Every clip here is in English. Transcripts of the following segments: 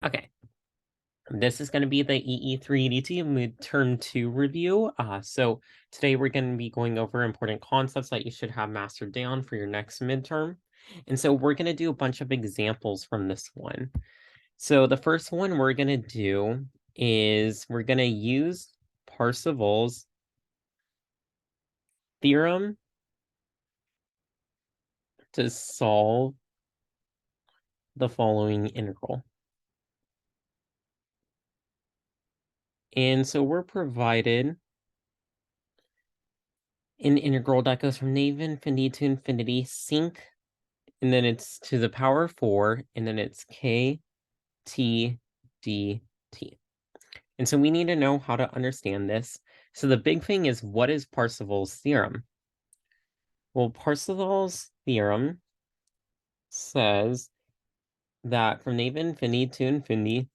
Okay, this is going to be the EE382 Midterm 2 review. So today we're going to be going over important concepts that you should have mastered down for your next midterm. And so we're going to do a bunch of examples from this one. So the first one we're going to do is we're going to use Parseval's theorem to solve the following integral. And so we're provided an integral that goes from negative infinity to infinity, sinc, and then it's to the power of 4, and then it's k t dt. And so we need to know how to understand this. So the big thing is, what is Parseval's theorem? Well, Parseval's theorem says that from negative infinity to infinity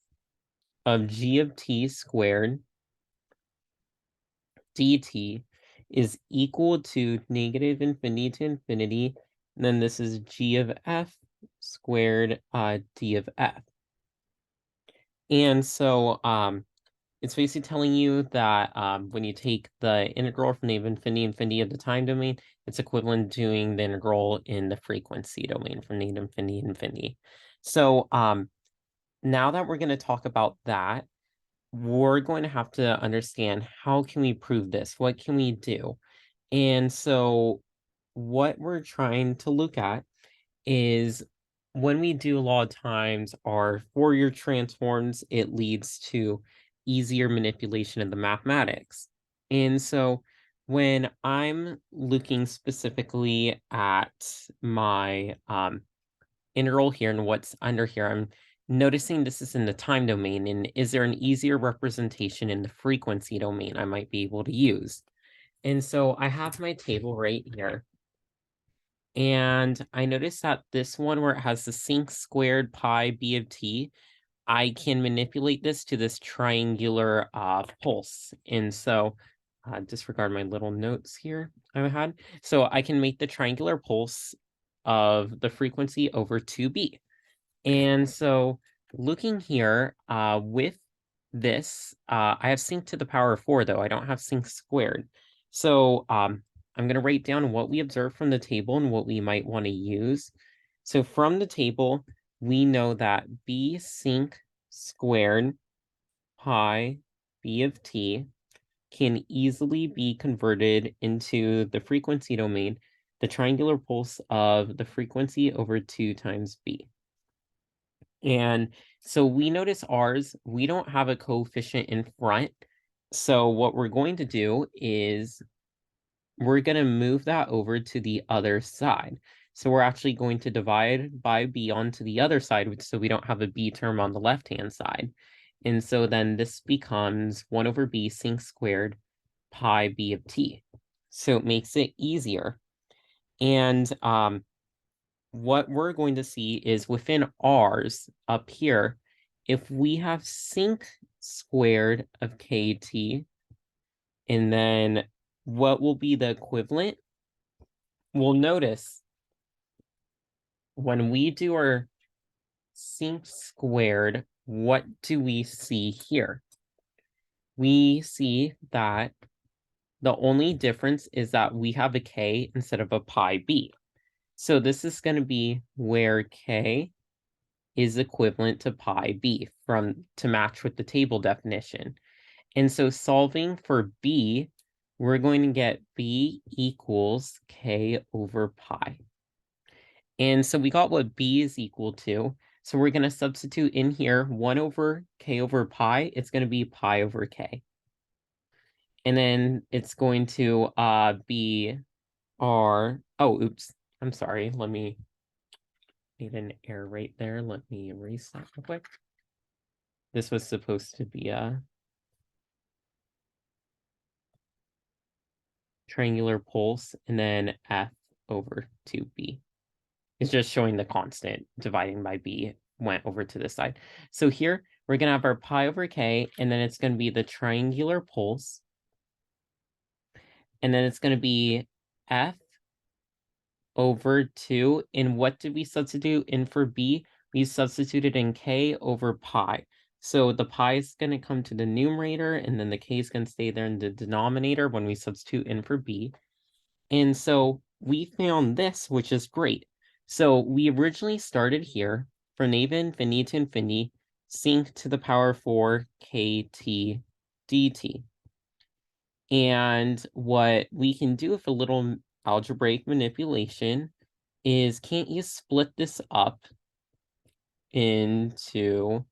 of g of t squared dt is equal to negative infinity to infinity, and then this is g of f squared d of f. And so it's basically telling you that when you take the integral from negative infinity infinity of the time domain, it's equivalent to doing the integral in the frequency domain from negative infinity infinity. So now that we're going to talk about that, we're going to have to understand, how can we prove this? What can we do? And so what we're trying to look at is, when we do a lot of times our Fourier transforms, it leads to easier manipulation of the mathematics. And so when I'm looking specifically at my integral here and what's under here, I'm noticing this is in the time domain, and is there an easier representation in the frequency domain I might be able to use? And so I have my table right here. And I noticed that this one, where it has the sinc squared pi b of t, I can manipulate this to this triangular pulse. And so disregard my little notes here I had. So I can make the triangular pulse of the frequency over 2b. And so looking here with this, I have sinc to the power of 4, though. I don't have sinc squared. So I'm going to write down what we observe from the table and what we might want to use. So from the table, we know that b sinc squared pi b of t can easily be converted into the frequency domain, the triangular pulse of the frequency over 2 times b. And so we notice ours, we don't have a coefficient in front. So what we're going to do is we're going to move that over to the other side. So we're actually going to divide by b onto the other side, so we don't have a b term on the left-hand side. And so then this becomes 1 over b sinc squared pi b of t. So it makes it easier. And what we're going to see is, within ours up here, if we have sinc squared of kt, and then what will be the equivalent? We'll notice when we do our sinc squared, what do we see here? We see that the only difference is that we have a k instead of a pi b. So this is going to be where k is equivalent to pi b, to match with the table definition. And so solving for b, we're going to get b equals k over pi. And so we got what b is equal to. So we're going to substitute in here 1 over k over pi. It's going to be pi over k. And then it's going to be our, oh, oops, I'm sorry. Made an error right there. Let me erase that real quick. This was supposed to be a triangular pulse, and then f over 2b. It's just showing the constant dividing by b went over to this side. So here we're going to have our pi over k, and then it's going to be the triangular pulse. And then it's going to be f over 2. And what did we substitute in for b? we substituted in k over pi. So the pi is going to come to the numerator, and then the k is going to stay there in the denominator when we substitute in for b. And so we found this, which is great. So we originally started here for negative infinity to infinity, sinc to the power 4 kt dt. And what we can do with a little algebraic manipulation is, can't you split this up into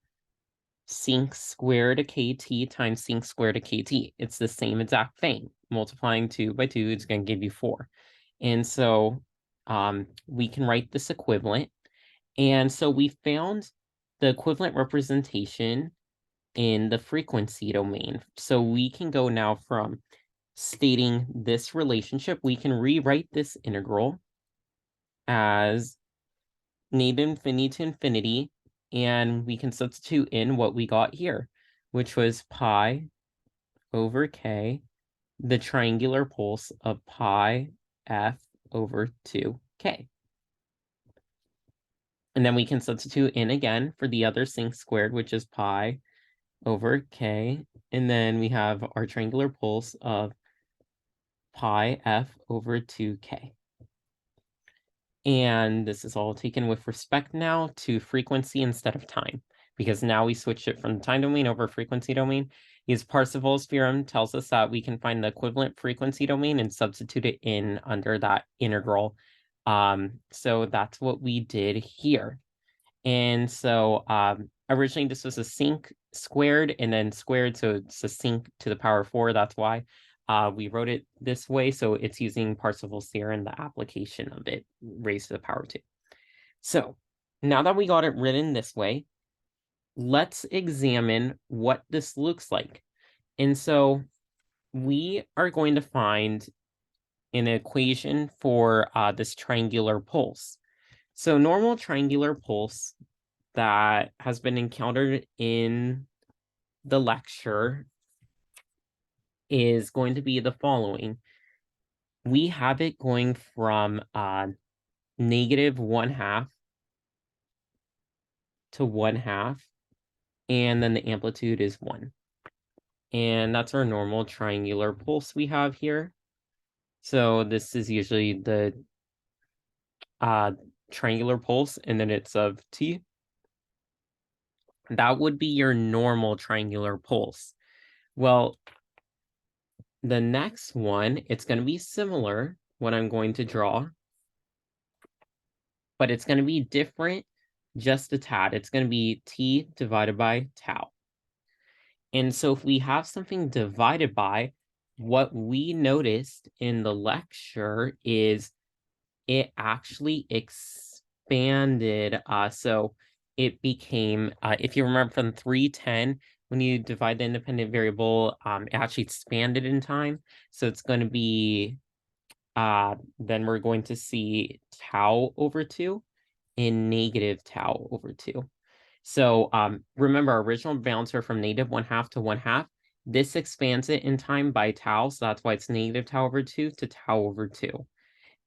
sinc squared of kt times sinc squared of kt? It's the same exact thing. Multiplying 2 by 2 is going to give you 4. And so we can write this equivalent. And so we found the equivalent representation in the frequency domain. So we can go now from stating this relationship, we can rewrite this integral as negative infinity to infinity, and we can substitute in what we got here, which was pi over k, the triangular pulse of pi f over 2k. And then we can substitute in again for the other sinc squared, which is pi over k. And then we have our triangular pulse of pi f over 2k. And this is all taken with respect now to frequency instead of time, because now we switched it from the time domain over frequency domain. Because Parseval's theorem tells us that we can find the equivalent frequency domain and substitute it in under that integral. So that's what we did here. And so originally this was a sinc squared and then squared, so it's a sinc to the power 4. That's why we wrote it this way. So it's using Parseval's theorem, the application of it raised to the power 2. So now that we got it written this way, let's examine what this looks like. And so we are going to find an equation for this triangular pulse. So normal triangular pulse that has been encountered in the lecture is going to be the following. We have it going from negative 1/2 to 1/2, and then the amplitude is 1. And that's our normal triangular pulse we have here. So this is usually the triangular pulse, and then it's of t. That would be your normal triangular pulse. Well, the next one, it's going to be similar, what I'm going to draw, but it's going to be different just a tad. It's going to be t divided by tau. And so if we have something divided by, what we noticed in the lecture is it actually expanded. So it became, if you remember from 310, when you divide the independent variable, it actually expanded in time. So it's going to be, then we're going to see tau over 2 and negative tau over 2. So remember, our original bounds are from negative 1/2 to 1/2. This expands it in time by tau, so that's why it's negative tau over 2 to tau over 2.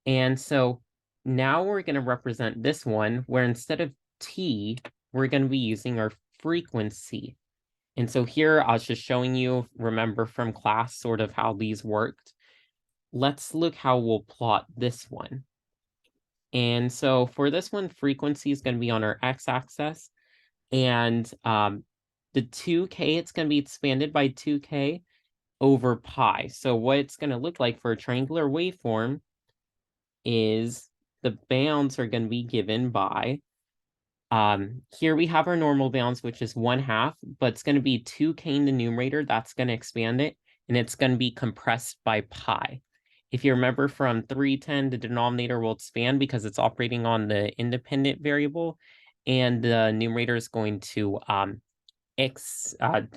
And so now we're going to represent this one, where instead of t, we're going to be using our frequency. And so here I was just showing you, remember from class, sort of how these worked. Let's look how we'll plot this one. And so for this one, frequency is going to be on our x-axis. And the 2k, it's going to be expanded by 2k over pi. So what it's going to look like for a triangular waveform is the bounds are going to be given by, here we have our normal bounds, which is 1/2, but it's going to be 2k in the numerator. That's going to expand it, and it's going to be compressed by pi. If you remember from 310, the denominator will expand because it's operating on the independent variable, and the numerator is going to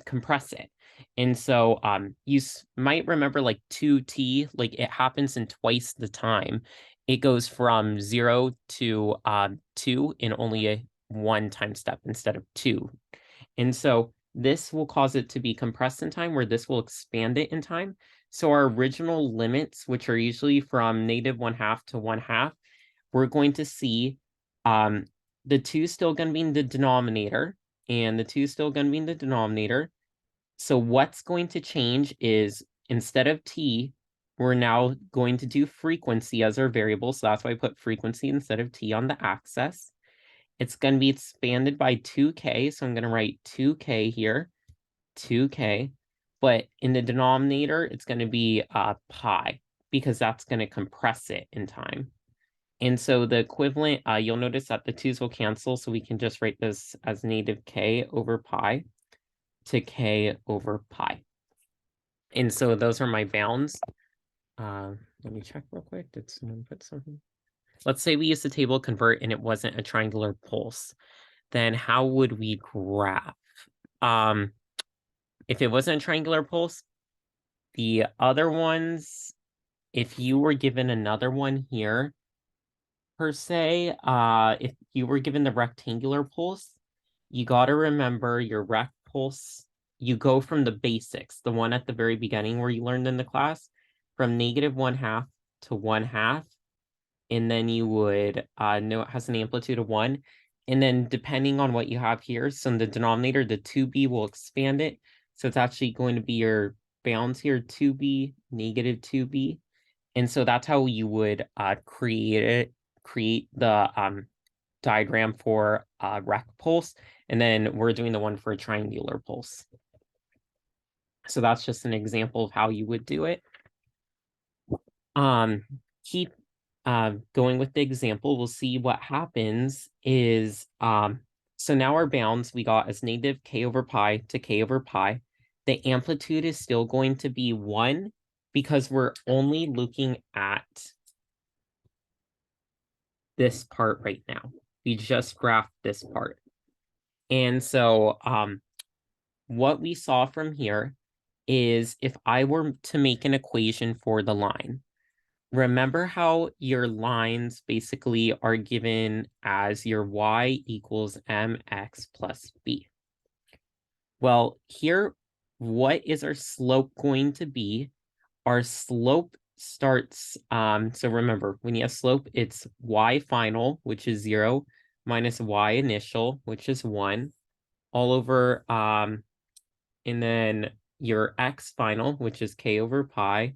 compress it. And so you might remember like 2t, like it happens in twice the time. It goes from 0 to 2 in only a 1 time step instead of 2. And so this will cause it to be compressed in time, where this will expand it in time. So our original limits, which are usually from negative 1/2 to 1/2, we're going to see the 2 is still going to be in the denominator, and the 2 is still going to be in the denominator. So what's going to change is instead of t, we're now going to do frequency as our variable. So that's why I put frequency instead of t on the axis. It's going to be expanded by 2k. So I'm going to write 2k here, 2k. But in the denominator, it's going to be pi, because that's going to compress it in time. And so the equivalent, you'll notice that the 2's will cancel. So we can just write this as negative k over pi to k over pi. And so those are my bounds. Let me check real quick. Did someone put something? Let's say we used the table convert and it wasn't a triangular pulse. Then how would we graph? If it wasn't a triangular pulse, the other ones, if you were given another one here, per se, if you were given the rectangular pulse, you got to remember your rect pulse. You go from the basics, the one at the very beginning where you learned in the class, from -1/2 to 1/2. And then you would know it has an amplitude of 1. And then depending on what you have here, so in the denominator, the 2b will expand it. So it's actually going to be your bounds here, 2b, negative 2b. And so that's how you would create the diagram for rect pulse. And then we're doing the one for a triangular pulse. So that's just an example of how you would do it. Keep going with the example. We'll see what happens is, so now our bounds we got as negative k over pi to k over pi. The amplitude is still going to be 1 because we're only looking at this part right now. We just graphed this part. And so what we saw from here is if I were to make an equation for the line, remember how your lines basically are given as your y equals mx plus b. Well, here, what is our slope going to be? Our slope starts, so remember, when you have slope, it's y final, which is 0, minus y initial, which is 1, all over, and then your x final, which is k over pi,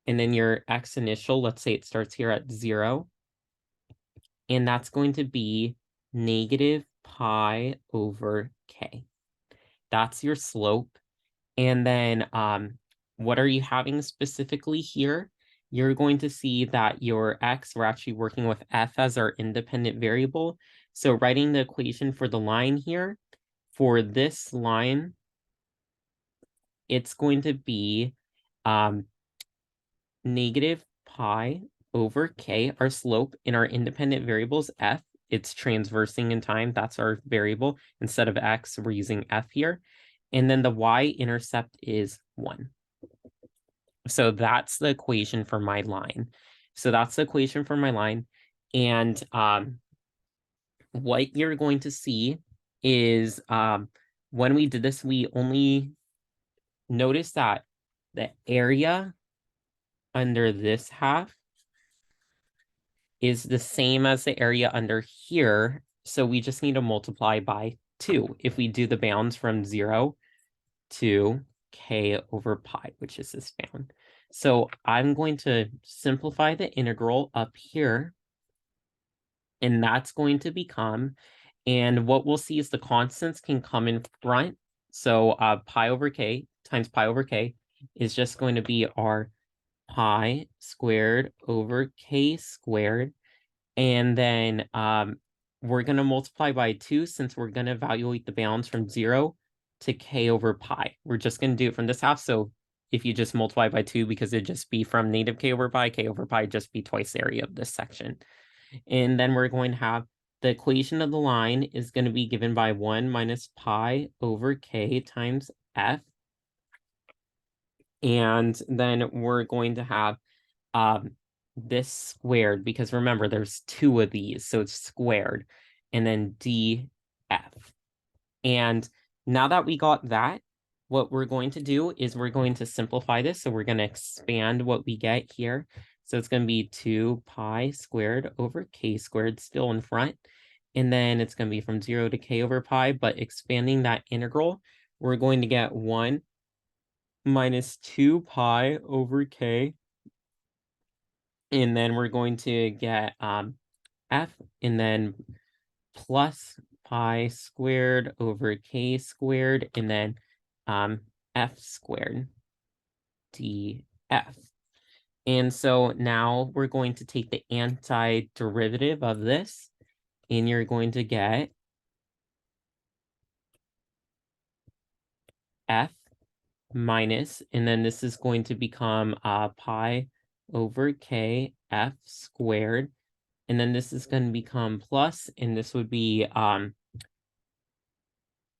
and then your x initial, let's say it starts here at 0, and that's going to be negative pi over k. That's your slope. And then what are you having specifically here? You're going to see that your x, we're actually working with f as our independent variable. So writing the equation for the line here, for this line, it's going to be negative pi over k, our slope, in our independent variables f. It's transversing in time. That's our variable. Instead of x, we're using f here. And then the y-intercept is 1. So that's the equation for my line. So that's the equation for my line. And what you're going to see is when we did this, we only noticed that the area under this half is the same as the area under here. So we just need to multiply by 2 if we do the bounds from 0 to k over pi, which is this bound. So I'm going to simplify the integral up here, and that's going to become, and what we'll see is the constants can come in front. So pi over k times pi over k is just going to be our pi squared over k squared. And then we're going to multiply by 2 since we're going to evaluate the bounds from 0 to k over pi. We're just going to do it from this half. So if you just multiply by 2, because it'd just be from negative k over pi just be twice the area of this section. And then we're going to have the equation of the line is going to be given by 1 minus pi over k times f. And then we're going to have this squared, because remember, there's 2 of these, so it's squared, and then df. And now that we got that, what we're going to do is we're going to simplify this. So we're going to expand what we get here. So it's going to be 2 pi squared over k squared still in front. and then it's going to be from 0 to k over pi, but expanding that integral, we're going to get 1 minus 2 pi over k, and then we're going to get f, and then plus pi squared over k squared, and then f squared df. And so now we're going to take the antiderivative of this, and you're going to get f minus, and then this is going to become pi over k f squared, and then this is going to become plus, and this would be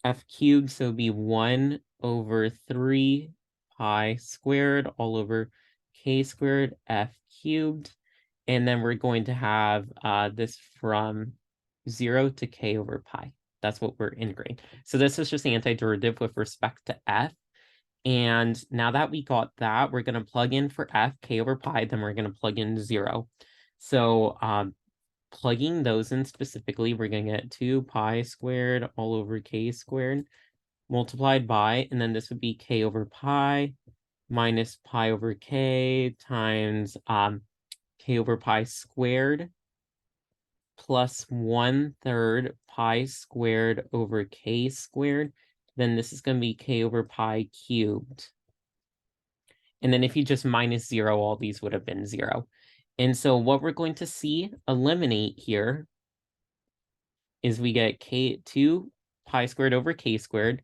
f cubed, so it'd be 1 over 3 pi squared all over k squared f cubed, and then we're going to have this from 0 to k over pi. That's what we're integrating. So this is just the antiderivative with respect to f. And now that we got that, we're going to plug in for f, k over pi, then we're going to plug in 0. So plugging those in specifically, we're going to get 2 pi squared all over k squared multiplied by, and then this would be k over pi minus pi over k times k over pi squared plus 1/3 pi squared over k squared. Then this is going to be k over pi cubed. And then if you just minus 0, all these would have been 0. And so what we're going to see eliminate here is we get k2 pi squared over k squared.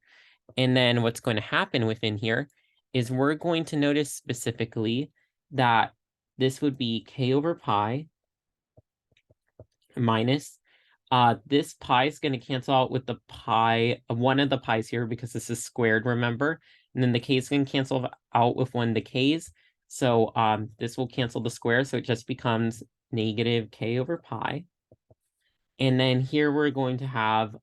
And then what's going to happen within here is we're going to notice specifically that this would be k over pi minus this pi is going to cancel out with the pi, one of the pi's here because this is squared, remember? And then the k is going to cancel out with one of the k's. So this will cancel the square, so it just becomes negative k over pi. And then here we're going to have,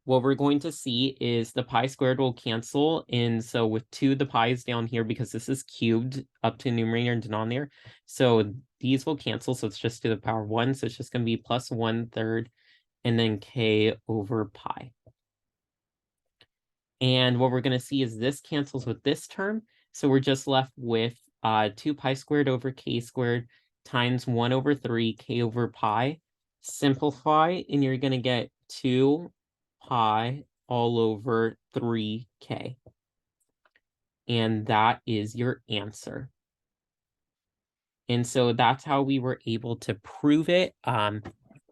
what we're going to see is the pi squared will cancel. And so with 2, the pi is down here because this is cubed up to numerator and denominator. So these will cancel, so it's just to the power 1. So it's just going to be plus 1/3 and then k over pi. And what we're going to see is this cancels with this term. So we're just left with 2 pi squared over k squared times 1 over 3 k over pi. Simplify, and you're going to get 2 pi all over 3k. And that is your answer. And so that's how we were able to prove it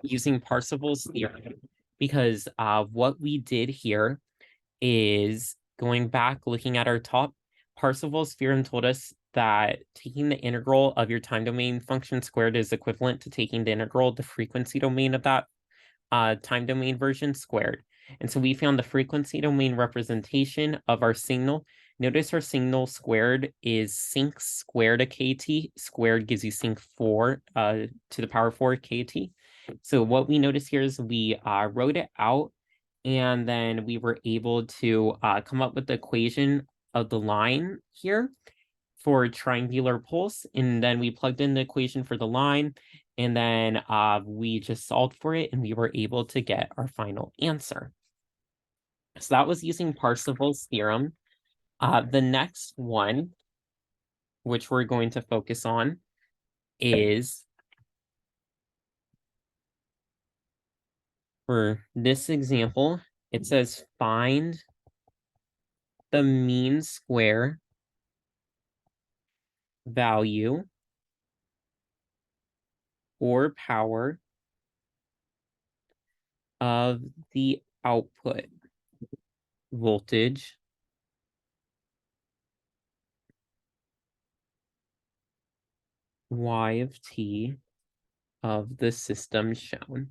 using Parseval's theorem. Because what we did here is going back, looking at our top, Parseval's theorem told us that taking the integral of your time domain function squared is equivalent to taking the integral of the frequency domain of that time domain version squared. And so we found the frequency domain representation of our signal. Notice our signal squared is sinc squared a kt. Squared gives you sinc 4 to the power 4 kt. So what we notice here is we wrote it out, and then we were able to come up with the equation of the line here for triangular pulse, and then we plugged in the equation for the line, and then we just solved for it, and we were able to get our final answer. So that was using Parseval's theorem. The next one, which we're going to focus on, is, for this example, it says find the mean square value or power of the output voltage y of t of the system shown.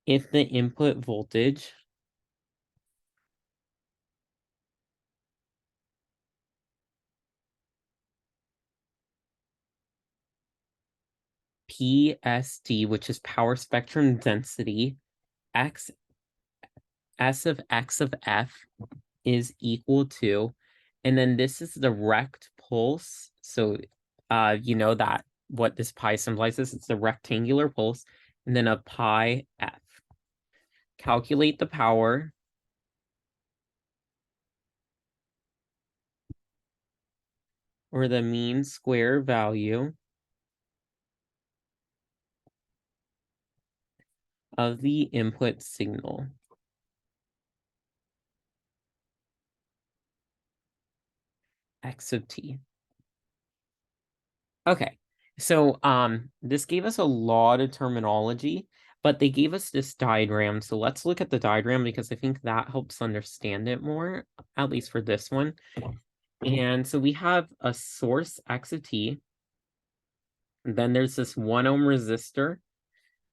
If the input voltage PSD, which is power spectrum density, S of x of f is equal to, and then this is the rect pulse. So you know that what this pi symbolizes. It's a rectangular pulse, and then a pi f. Calculate the power or the mean square value of the input signal. X of t. Okay, so this gave us a lot of terminology, but they gave us this diagram. So let's look at the diagram because I think that helps understand it more, at least for this one. And so we have a source X of t. Then there's this 1 ohm resistor.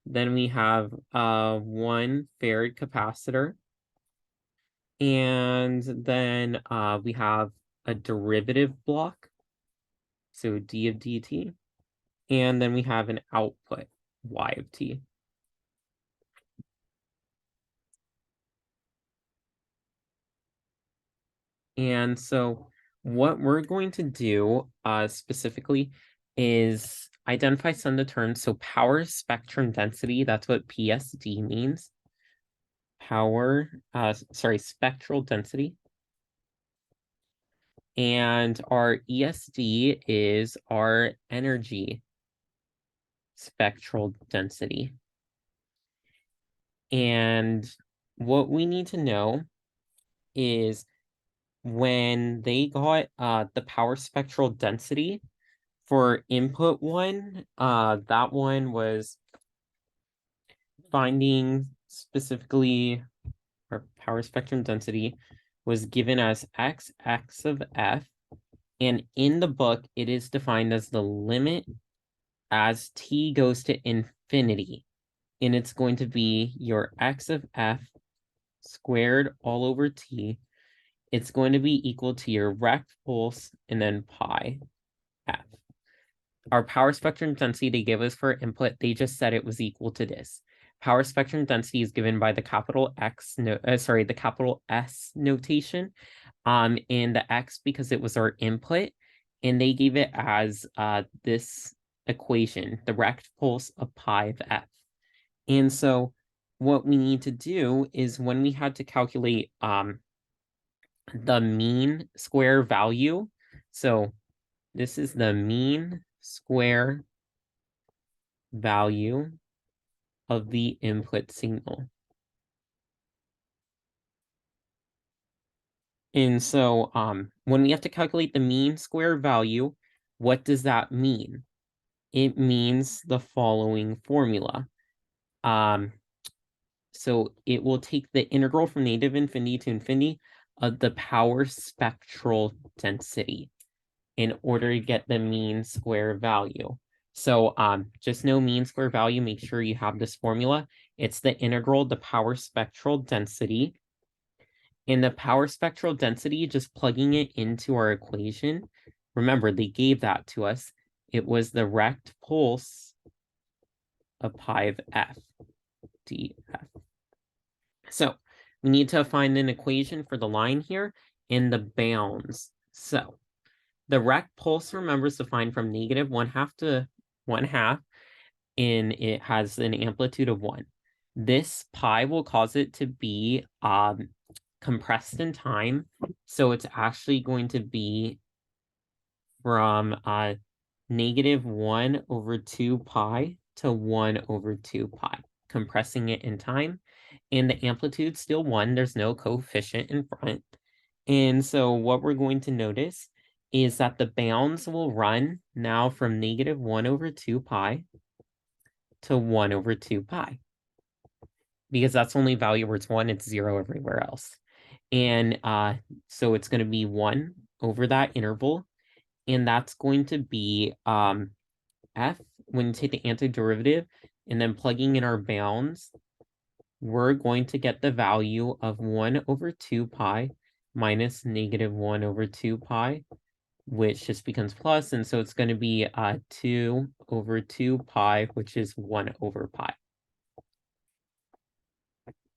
Then we have 1 farad capacitor. And then we have a derivative block, so d of dt. And then we have an output, y of t. And so what we're going to do specifically is identify some of the terms. So power spectrum density, that's what PSD means. Spectral density. And our ESD is our energy spectral density. And what we need to know is when they got the power spectral density for input one, that one was finding specifically, or power spectrum density was given as x of f, and in the book it is defined as the limit as t goes to infinity, and it's going to be your x of f squared all over t. It's going to be equal to your rect pulse and then pi f. Our power spectrum density they give us for input, they just said it was equal to this. Power spectrum density is given by the capital the capital S notation, and the X because it was our input, and they gave it as this equation, the rect pulse of pi of f. And so what we need to do is when we had to calculate the mean square value, so this is the mean square value of the input signal. And so when we have to calculate the mean square value, what does that mean? It means the following formula. So it will take the integral from negative infinity to infinity of the power spectral density in order to get the mean square value. So just know mean square value, make sure you have this formula. It's the integral, the power spectral density. In the power spectral density, just plugging it into our equation. Remember, they gave that to us. It was the rect pulse of pi of f df. So we need to find an equation for the line here in the bounds. So the rect pulse, remember, is defined from negative 1/2 to 1/2, and it has an amplitude of 1. This pi will cause it to be compressed in time. So it's actually going to be from negative 1/2 pi to 1/2 pi, compressing it in time. And the amplitude's still 1. There's no coefficient in front. And so what we're going to notice is that the bounds will run now from negative 1/2 pi to 1/2 pi. Because that's only value where it's 1, it's 0 everywhere else. And so it's going to be 1 over that interval. And that's going to be f, when you take the antiderivative and then plugging in our bounds, we're going to get the value of 1/2 pi minus negative 1/2 pi, which just becomes plus, and so it's going to be 2/2 pi, which is 1/pi.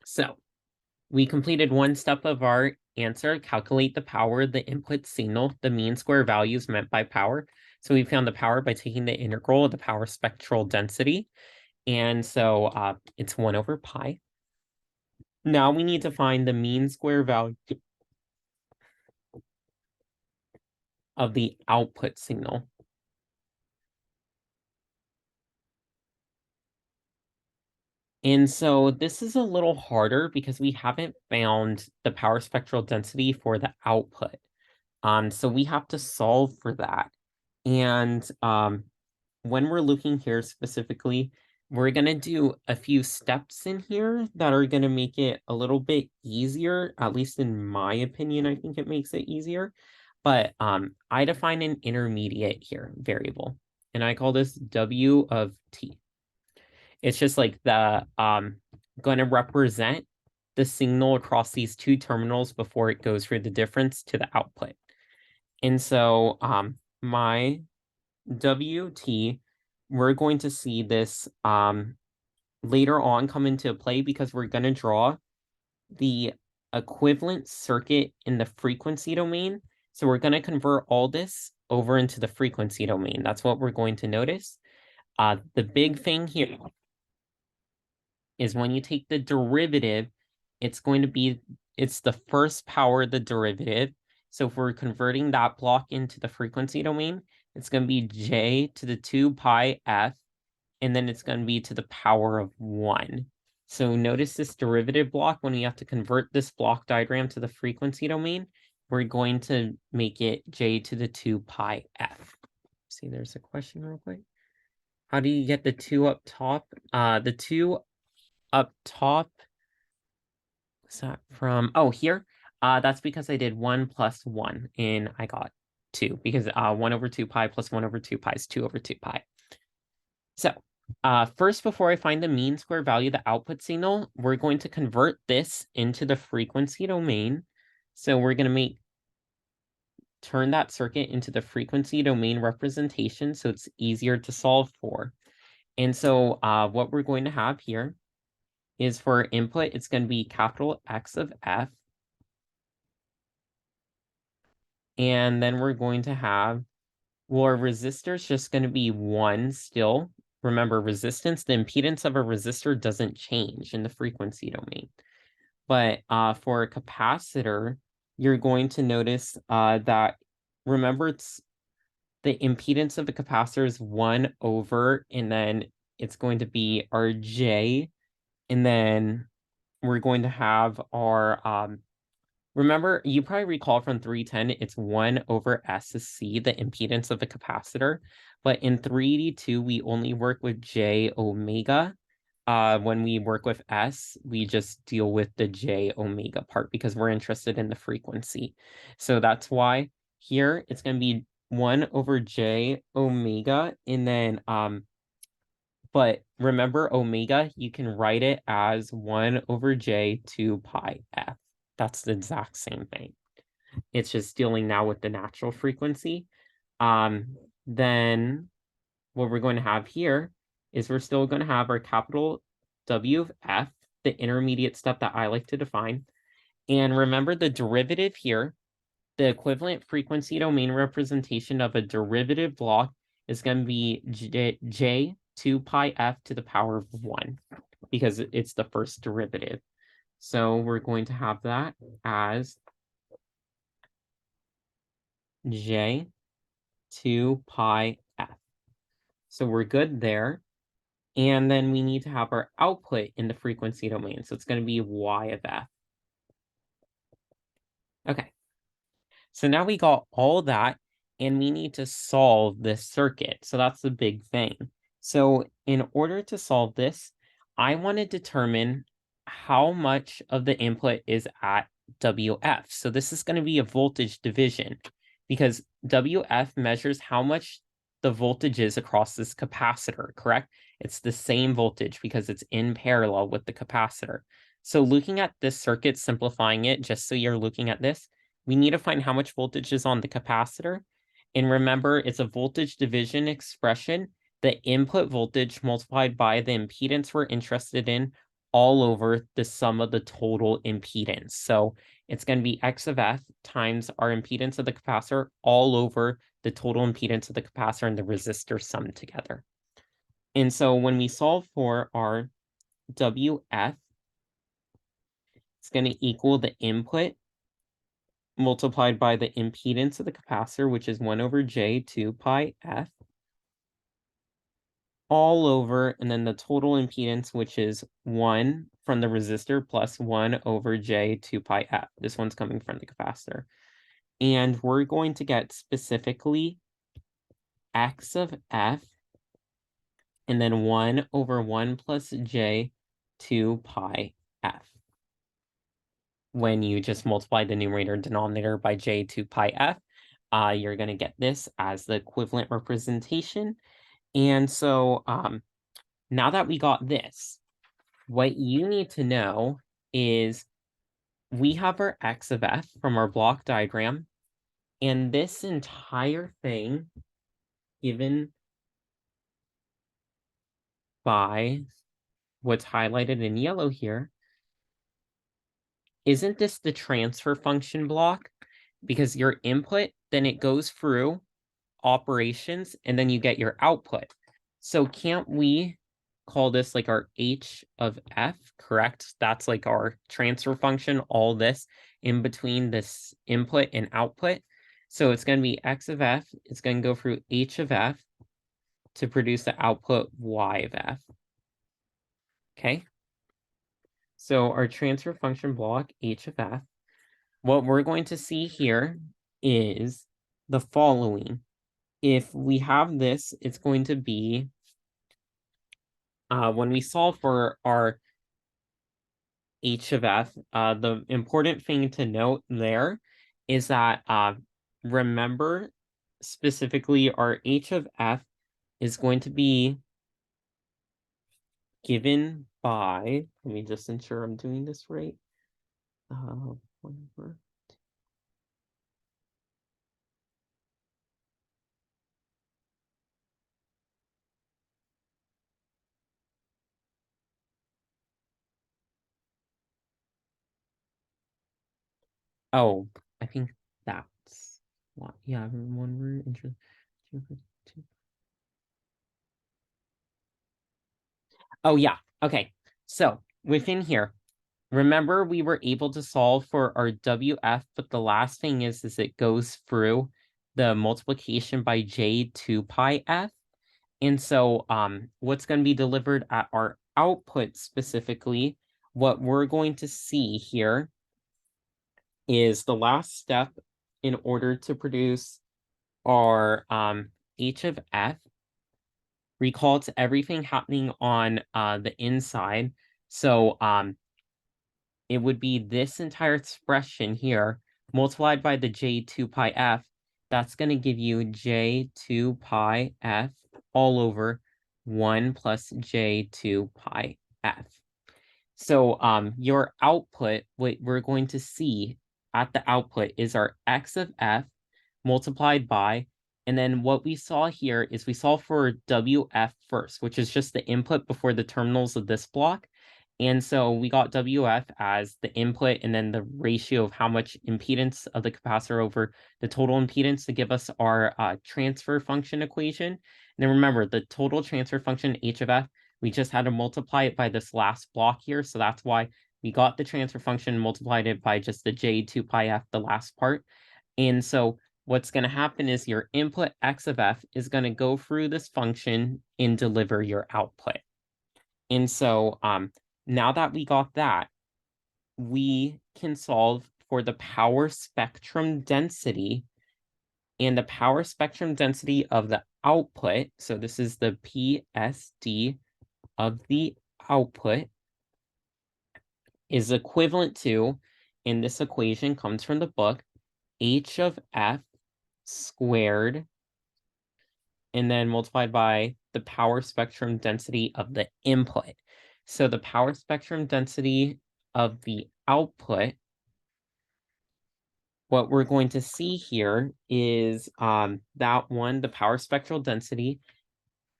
So we completed one step of our answer, calculate the power of the input signal, the mean square values meant by power. So we found the power by taking the integral of the power spectral density. And so it's 1 over pi. Now we need to find the mean square value of the output signal. And so this is a little harder because we haven't found the power spectral density for the output. So we have to solve for that. And when we're looking here specifically, we're going to do a few steps in here that are going to make it a little bit easier. At least in my opinion, I think it makes it easier. But I define an intermediate here variable, and I call this W of t. It's just like the going to represent the signal across these two terminals before it goes through the difference to the output. And so my WT, we're going to see this later on come into play because we're going to draw the equivalent circuit in the frequency domain. So we're going to convert all this over into the frequency domain. That's what we're going to notice. The big thing here is when you take the derivative, it's the first power of the derivative. So if we're converting that block into the frequency domain, it's going to be j to the 2 pi f, and then it's going to be to the power of 1. So notice this derivative block, when we have to convert this block diagram to the frequency domain, we're going to make it j to the 2 pi f. See, there's a question real quick. How do you get the 2 up top? The 2 up top, what's that from? Oh, here. That's because I did 1 plus 1, and I got 2, because 1 over 2 pi plus 1 over 2 pi is 2 over 2 pi. So first, before I find the mean square value of the output signal, we're going to convert this into the frequency domain. So we're going to turn that circuit into the frequency domain representation so it's easier to solve for. And so what we're going to have here is for input, it's going to be capital X of F. And then we're going to have, well, our resistor is just going to be 1 still. Remember, resistance, the impedance of a resistor doesn't change in the frequency domain. But for a capacitor, you're going to notice that, remember, it's the impedance of a capacitor is 1 over, and then it's going to be our J, and then we're going to have our, remember, you probably recall from 310, it's 1 over S is C, the impedance of a capacitor. But in 382, we only work with J omega. When we work with S, we just deal with the J omega part because we're interested in the frequency. So that's why here it's going to be 1 over J omega. And then, but remember omega, you can write it as 1 over J 2 pi F. That's the exact same thing. It's just dealing now with the natural frequency. Then what we're going to have here is we're still going to have our capital W of F, the intermediate step that I like to define. And remember the derivative here, the equivalent frequency domain representation of a derivative block is going to be J 2 pi F to the power of 1, because it's the first derivative. So we're going to have that as J 2 pi F. So we're good there. And then we need to have our output in the frequency domain. So it's going to be Y of F. Okay. So now we got all that, and we need to solve this circuit. So that's the big thing. So in order to solve this, I want to determine how much of the input is at WF. So this is going to be a voltage division, because WF measures how much the voltage is across this capacitor, correct? It's the same voltage because it's in parallel with the capacitor. So looking at this circuit, simplifying it, just so you're looking at this, we need to find how much voltage is on the capacitor. And remember, it's a voltage division expression. The input voltage multiplied by the impedance we're interested in all over the sum of the total impedance. So it's going to be X of F times our impedance of the capacitor all over the total impedance of the capacitor and the resistor summed together. And so when we solve for our WF, it's going to equal the input multiplied by the impedance of the capacitor, which is 1 over J 2 pi F, all over, and then the total impedance, which is 1 from the resistor plus 1 over J 2 pi F. This one's coming from the capacitor. And we're going to get specifically X of F, and then 1 over 1 plus J 2 pi F. When you just multiply the numerator and denominator by J 2 pi F, you're going to get this as the equivalent representation. And so now that we got this, what you need to know is we have our X of F from our block diagram, and this entire thing given by what's highlighted in yellow here, isn't this the transfer function block? Because your input, then it goes through operations, and then you get your output. So can't we call this like our H of F, correct? That's like our transfer function, all this in between this input and output. So it's going to be X of F, it's going to go through H of F to produce the output Y of F. Okay? So our transfer function block, H of F, what we're going to see here is the following. If we have this, it's going to be, when we solve for our H of F, the important thing to note there is that, remember, specifically our H of F is going to be given by, let me just ensure I'm doing this right. Whatever. Oh, I think that's what, yeah, one word intro. Oh, yeah. Okay. So within here, remember we were able to solve for our WF, but the last thing is it goes through the multiplication by J 2 pi F. And so what's going to be delivered at our output specifically, what we're going to see here is the last step in order to produce our H of F. Recall it's everything happening on the inside. So it would be this entire expression here multiplied by the J 2 pi F. That's going to give you J 2 pi F all over 1 plus J 2 pi F. So your output, what we're going to see at the output is our X of F multiplied by, and then what we saw here is we saw for WF first, which is just the input before the terminals of this block. And so we got WF as the input and then the ratio of how much impedance of the capacitor over the total impedance to give us our transfer function equation. And then remember, the total transfer function H of F, we just had to multiply it by this last block here. So that's why we got the transfer function and multiplied it by just the J 2 pi F, the last part. And so what's going to happen is your input X of F is going to go through this function and deliver your output. And so now that we got that, we can solve for the power spectrum density, and the power spectrum density of the output. So this is the PSD of the output is equivalent to, and this equation comes from the book, H of F squared, and then multiplied by the power spectrum density of the input. So the power spectrum density of the output, what we're going to see here is that one, the power spectral density,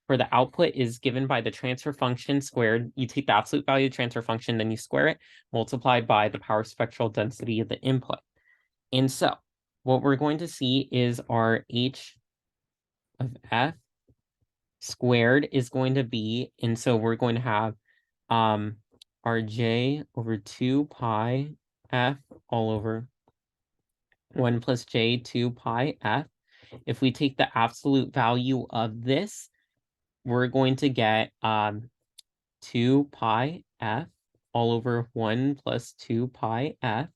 for the output is given by the transfer function squared. You take the absolute value of the transfer function, then you square it, multiplied by the power spectral density of the input. And so what we're going to see is our h of f squared is going to be, and so we're going to have our j over 2 pi f all over 1 plus j 2 pi f. If we take the absolute value of this, we're going to get 2 pi f all over 1 plus 2 pi f.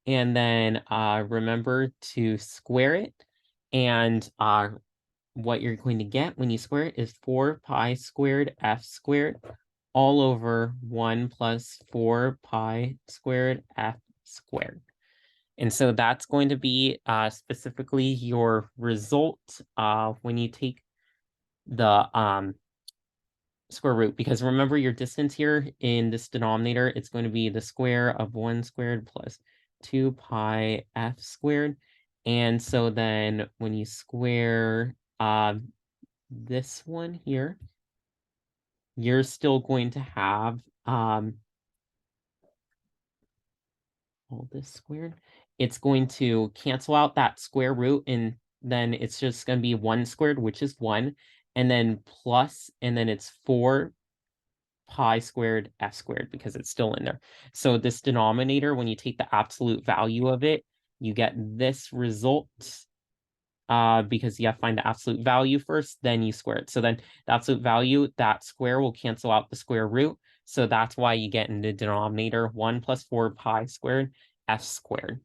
And then remember to square it. And what you're going to get when you square it is 4 pi squared f squared all over 1 plus 4 pi squared f squared. And so that's going to be specifically your result when you take the square root, because remember your distance here in this denominator, it's going to be the square of 1 squared plus 2 pi f squared. And so then when you square this one here, you're still going to have all this squared. It's going to cancel out that square root, and then it's just going to be 1 squared, which is 1, and then plus, and then it's 4 pi squared f squared because it's still in there. So this denominator, when you take the absolute value of it, you get this result because you have to find the absolute value first, then you square it. So then the absolute value, that square will cancel out the square root. So that's why you get in the denominator 1 plus 4 pi squared f squared.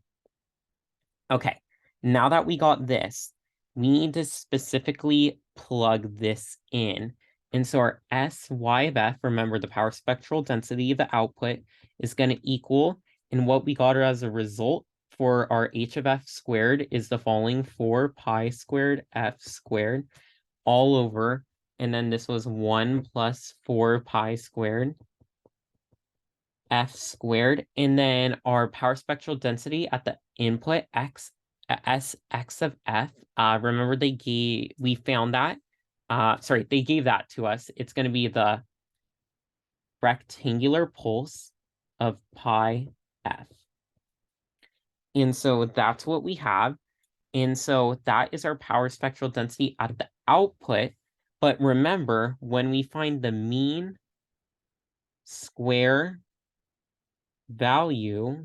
Okay, now that we got this, we need to specifically plug this in. And so our SY of F, remember the power spectral density of the output, is going to equal, and what we got as a result for our H of F squared is the following 4 pi squared F squared all over, and then this was 1 plus 4 pi squared F squared, and then our power spectral density at the input x of f. Remember we found that. Sorry, they gave that to us. It's going to be the rectangular pulse of pi f. And so that's what we have. And so that is our power spectral density out of the output. But remember, when we find the mean square value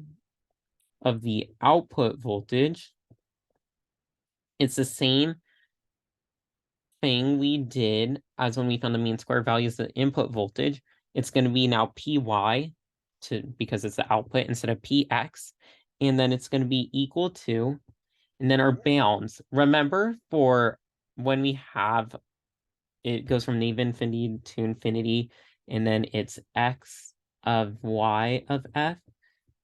of the output voltage, it's the same thing we did as when we found the mean square values of the input voltage. It's going to be now py because it's the output instead of px, and then it's going to be equal to, and then our bounds. Remember, for when we have it goes from negative infinity to infinity, and then it's x of y of f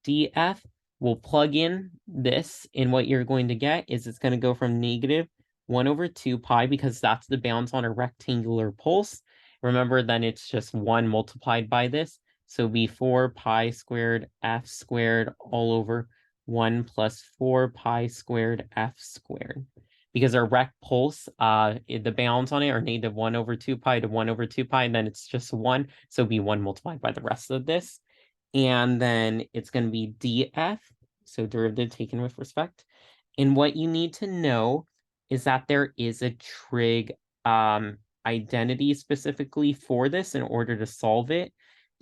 df. We'll plug in this, and what you're going to get is it's going to go from negative 1 over 2 pi, because that's the bounds on a rectangular pulse. Remember, then it's just 1 multiplied by this. So it'll be 4 pi squared f squared all over 1 plus 4 pi squared f squared. Because our rect pulse, the bounds on it are negative 1 over 2 pi to 1 over 2 pi, and then it's just 1. So it'll be 1 multiplied by the rest of this. And then it's going to be df, so derivative taken with respect. And what you need to know is that there is a trig identity specifically for this in order to solve it.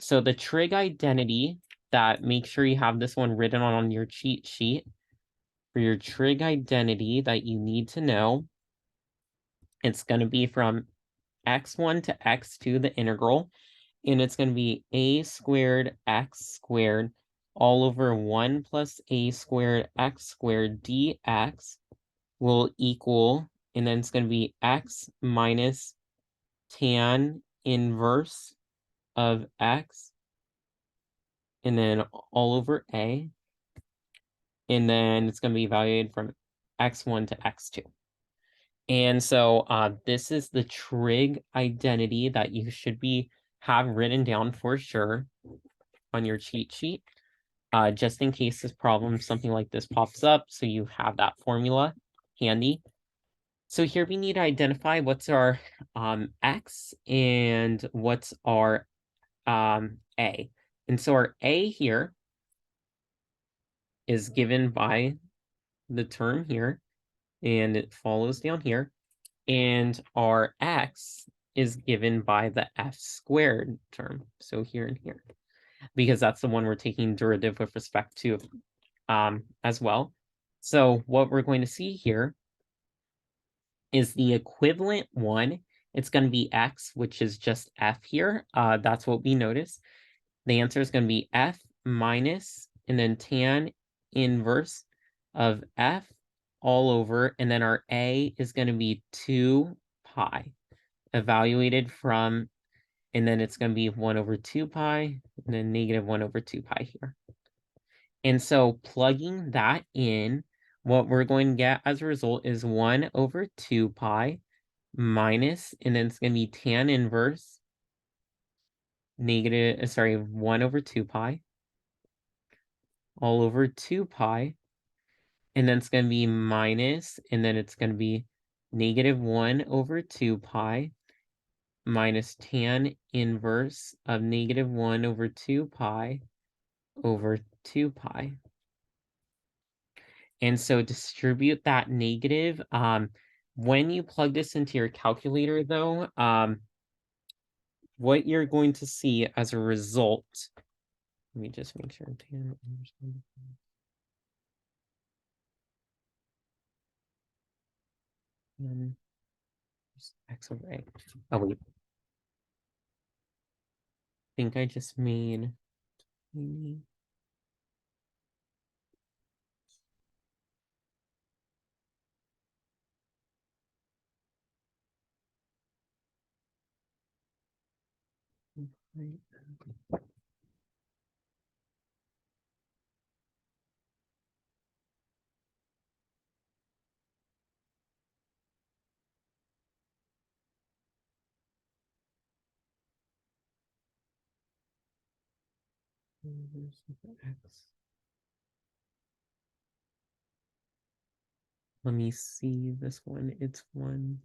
So the trig identity, that make sure you have this one written on your cheat sheet. For your trig identity that you need to know, it's going to be from x1 to x2, the integral, and it's going to be a squared x squared all over 1 plus a squared x squared dx will equal, and then it's going to be x minus tan inverse of x, and then all over a, and then it's going to be evaluated from x1 to x2. And so this is the trig identity that you should have written down for sure on your cheat sheet, just in case this problem, something like this pops up, so you have that formula handy. So here we need to identify what's our x and what's our a. And so our a here is given by the term here, and it follows down here. And our x is given by the f squared term, so here and here, because that's the one we're taking derivative with respect to as well. So what we're going to see here is the equivalent one. It's going to be x, which is just f here. That's what we notice. The answer is going to be f minus, and then tan inverse of f all over, and then our a is going to be 2 pi evaluated from, and then it's going to be 1 over 2 pi, and then negative 1 over 2 pi here. And so plugging that in, what we're going to get as a result is 1 over 2 pi minus, and then it's going to be tan inverse negative, 1 over 2 pi all over 2 pi, and then it's going to be minus, and then it's going to be negative 1 over 2 pi minus tan inverse of negative 1 over 2 pi over 2 pi. And so distribute that negative. When you plug this into your calculator, though, what you're going to see as a result, let me just make sure. X over A. Oh, wait. I think I just made. X. Let me see this one. It's 1.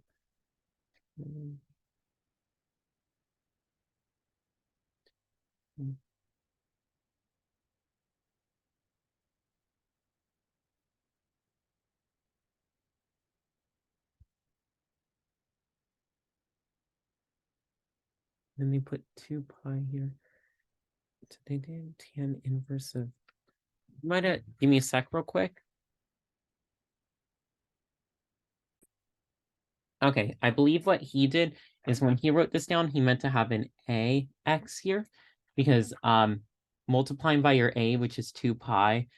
Then they put 2 pi here. So they did tan inverse of. Might give me a sec real quick. Okay, I believe what he did is when he wrote this down, he meant to have an ax here, because multiplying by your a, which is 2 pi,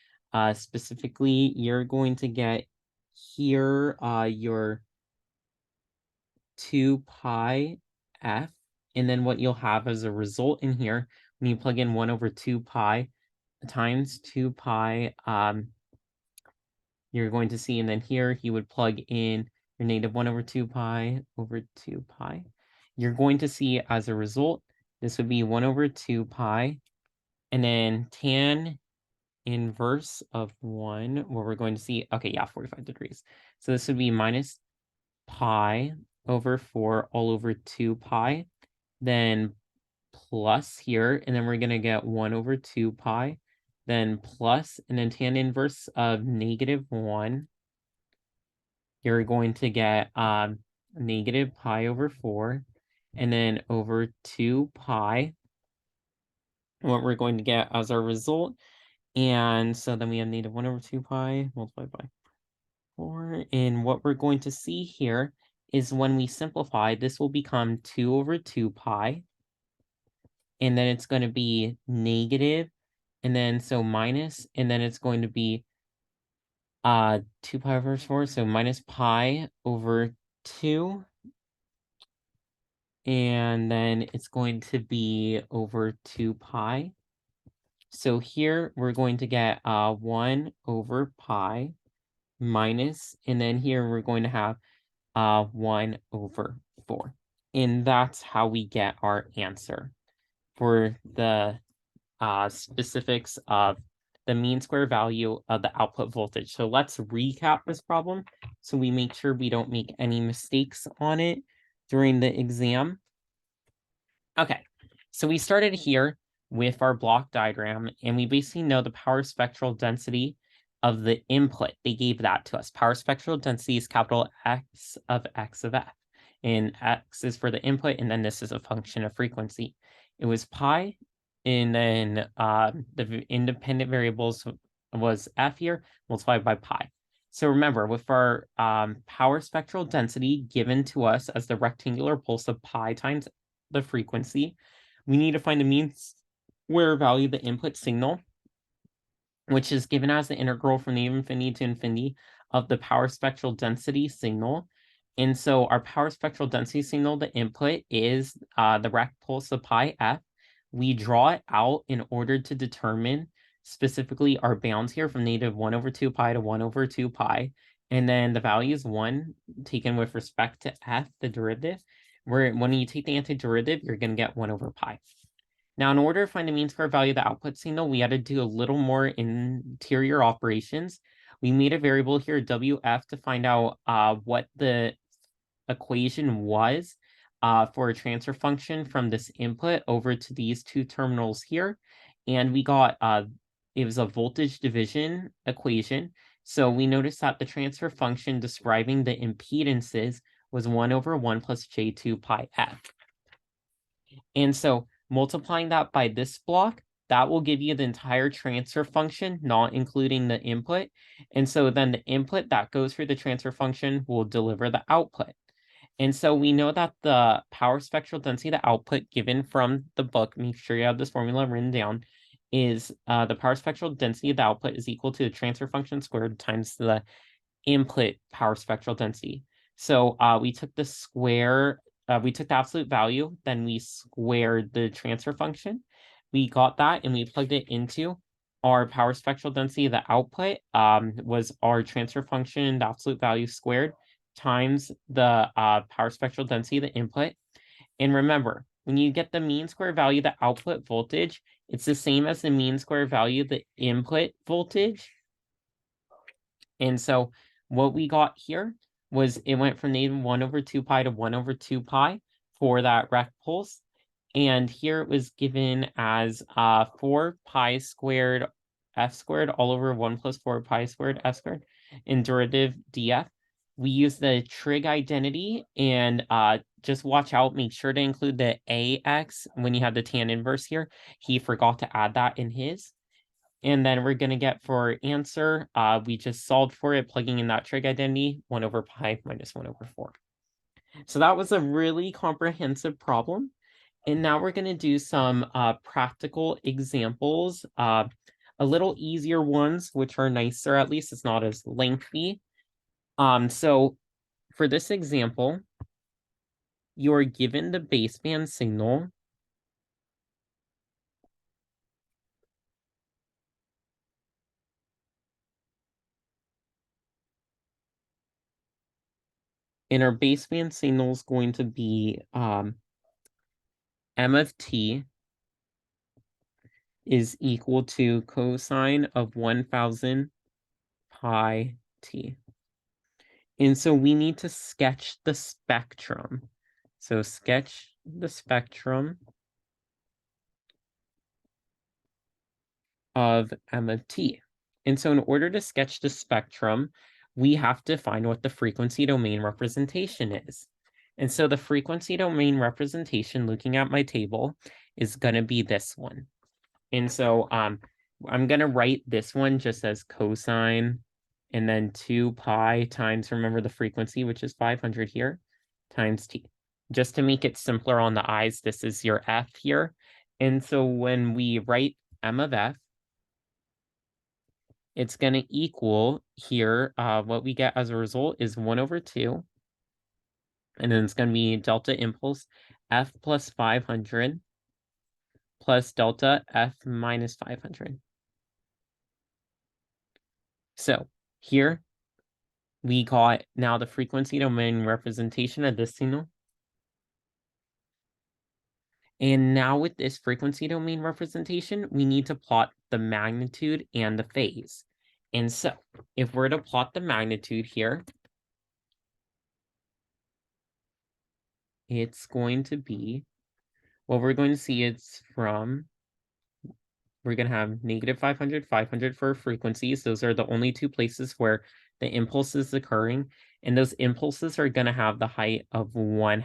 specifically, you're going to get here your 2 pi f, and then what you'll have as a result in here, when you plug in 1 over 2 pi times 2 pi, you're going to see, and then here he would plug in your negative 1 over 2 pi over 2 pi. You're going to see as a result, this would be 1 over 2 pi, and then tan inverse of 1, where we're going to see, okay, yeah, 45 degrees. So this would be minus pi over 4 all over 2 pi, then plus here, and then we're going to get 1 over 2 pi, then plus, and then tan inverse of negative 1, you're going to get negative pi over 4, and then over 2 pi, what we're going to get as our result. And so then we have negative 1 over 2 pi multiplied by 4. And what we're going to see here is when we simplify, this will become 2 over 2 pi. And then it's going to be negative, and then so minus, and then it's going to be 2 pi over 4, so minus pi over 2. And then it's going to be over 2 pi. So here we're going to get 1 over pi minus, and then here we're going to have 1 over 4. And that's how we get our answer for the specifics of the mean square value of the output voltage. So let's recap this problem so we make sure we don't make any mistakes on it during the exam. Okay, so we started here with our block diagram, and we basically know the power spectral density of the input. They gave that to us. Power spectral density is capital X of F. And X is for the input, and then this is a function of frequency. It was pi, and then the independent variables was F here, multiplied by pi. So remember, with our power spectral density given to us as the rectangular pulse of pi times the frequency, we need to find the mean square value of the input signal, which is given as the integral from negative infinity to infinity of the power spectral density signal. And so our power spectral density signal, the input, is the rect pulse of pi f. We draw it out in order to determine specifically our bounds here from negative 1 over 2 pi to 1 over 2 pi. And then the value is 1 taken with respect to f, the derivative, where when you take the antiderivative, you're going to get 1 over pi. Now, in order to find the mean square value of the output signal, we had to do a little more interior operations. We made a variable here, WF, to find out what the equation was for a transfer function from this input over to these two terminals here. And we got, it was a voltage division equation. So we noticed that the transfer function describing the impedances was 1 over 1 plus J2 pi F. And so multiplying that by this block, that will give you the entire transfer function, not including the input. And so then the input that goes through the transfer function will deliver the output. And so we know that the power spectral density of the output given from the book, make sure you have this formula written down, is the power spectral density of the output is equal to the transfer function squared times the input power spectral density. So we took the square, we took the absolute value, then we squared the transfer function. We got that and we plugged it into our power spectral density. The output was our transfer function, the absolute value squared, times the power spectral density of the input. And remember, when you get the mean square value of the output voltage, it's the same as the mean square value of the input voltage. And so what we got here was it went from negative 1 over 2 pi to 1 over 2 pi for that rect pulse. And here it was given as 4 pi squared f squared all over 1 plus 4 pi squared f squared in derivative df. We use the trig identity, and just watch out, make sure to include the ax when you have the tan inverse here. He forgot to add that in his. And then we're going to get for answer, we just solved for it, plugging in that trig identity, 1 over pi minus 1 over 4. So that was a really comprehensive problem. And now we're going to do some practical examples, a little easier ones, which are nicer, at least it's not as lengthy. So for this example, you're given the baseband signal and our baseband signal is going to be m of t is equal to cosine of 1000 pi t. And so we need to sketch the spectrum. So sketch the spectrum of m of t. And so in order to sketch the spectrum, we have to find what the frequency domain representation is. And so the frequency domain representation, looking at my table, is going to be this one. And so I'm going to write this one just as cosine and then 2 pi times, remember the frequency, which is 500 here, times t. Just to make it simpler on the eyes, this is your f here. And so when we write m of f, it's going to equal here, what we get as a result is 1 over 2. And then it's going to be delta impulse f plus 500 plus delta f minus 500. So here we got now the frequency domain representation of this signal. And now with this frequency domain representation, we need to plot the magnitude and the phase. And so if we're to plot the magnitude here, it's going to be, well, we're going to see it's from, we're going to have negative 500, 500 for frequencies. Those are the only two places where the impulse is occurring. And those impulses are going to have the height of 1/2.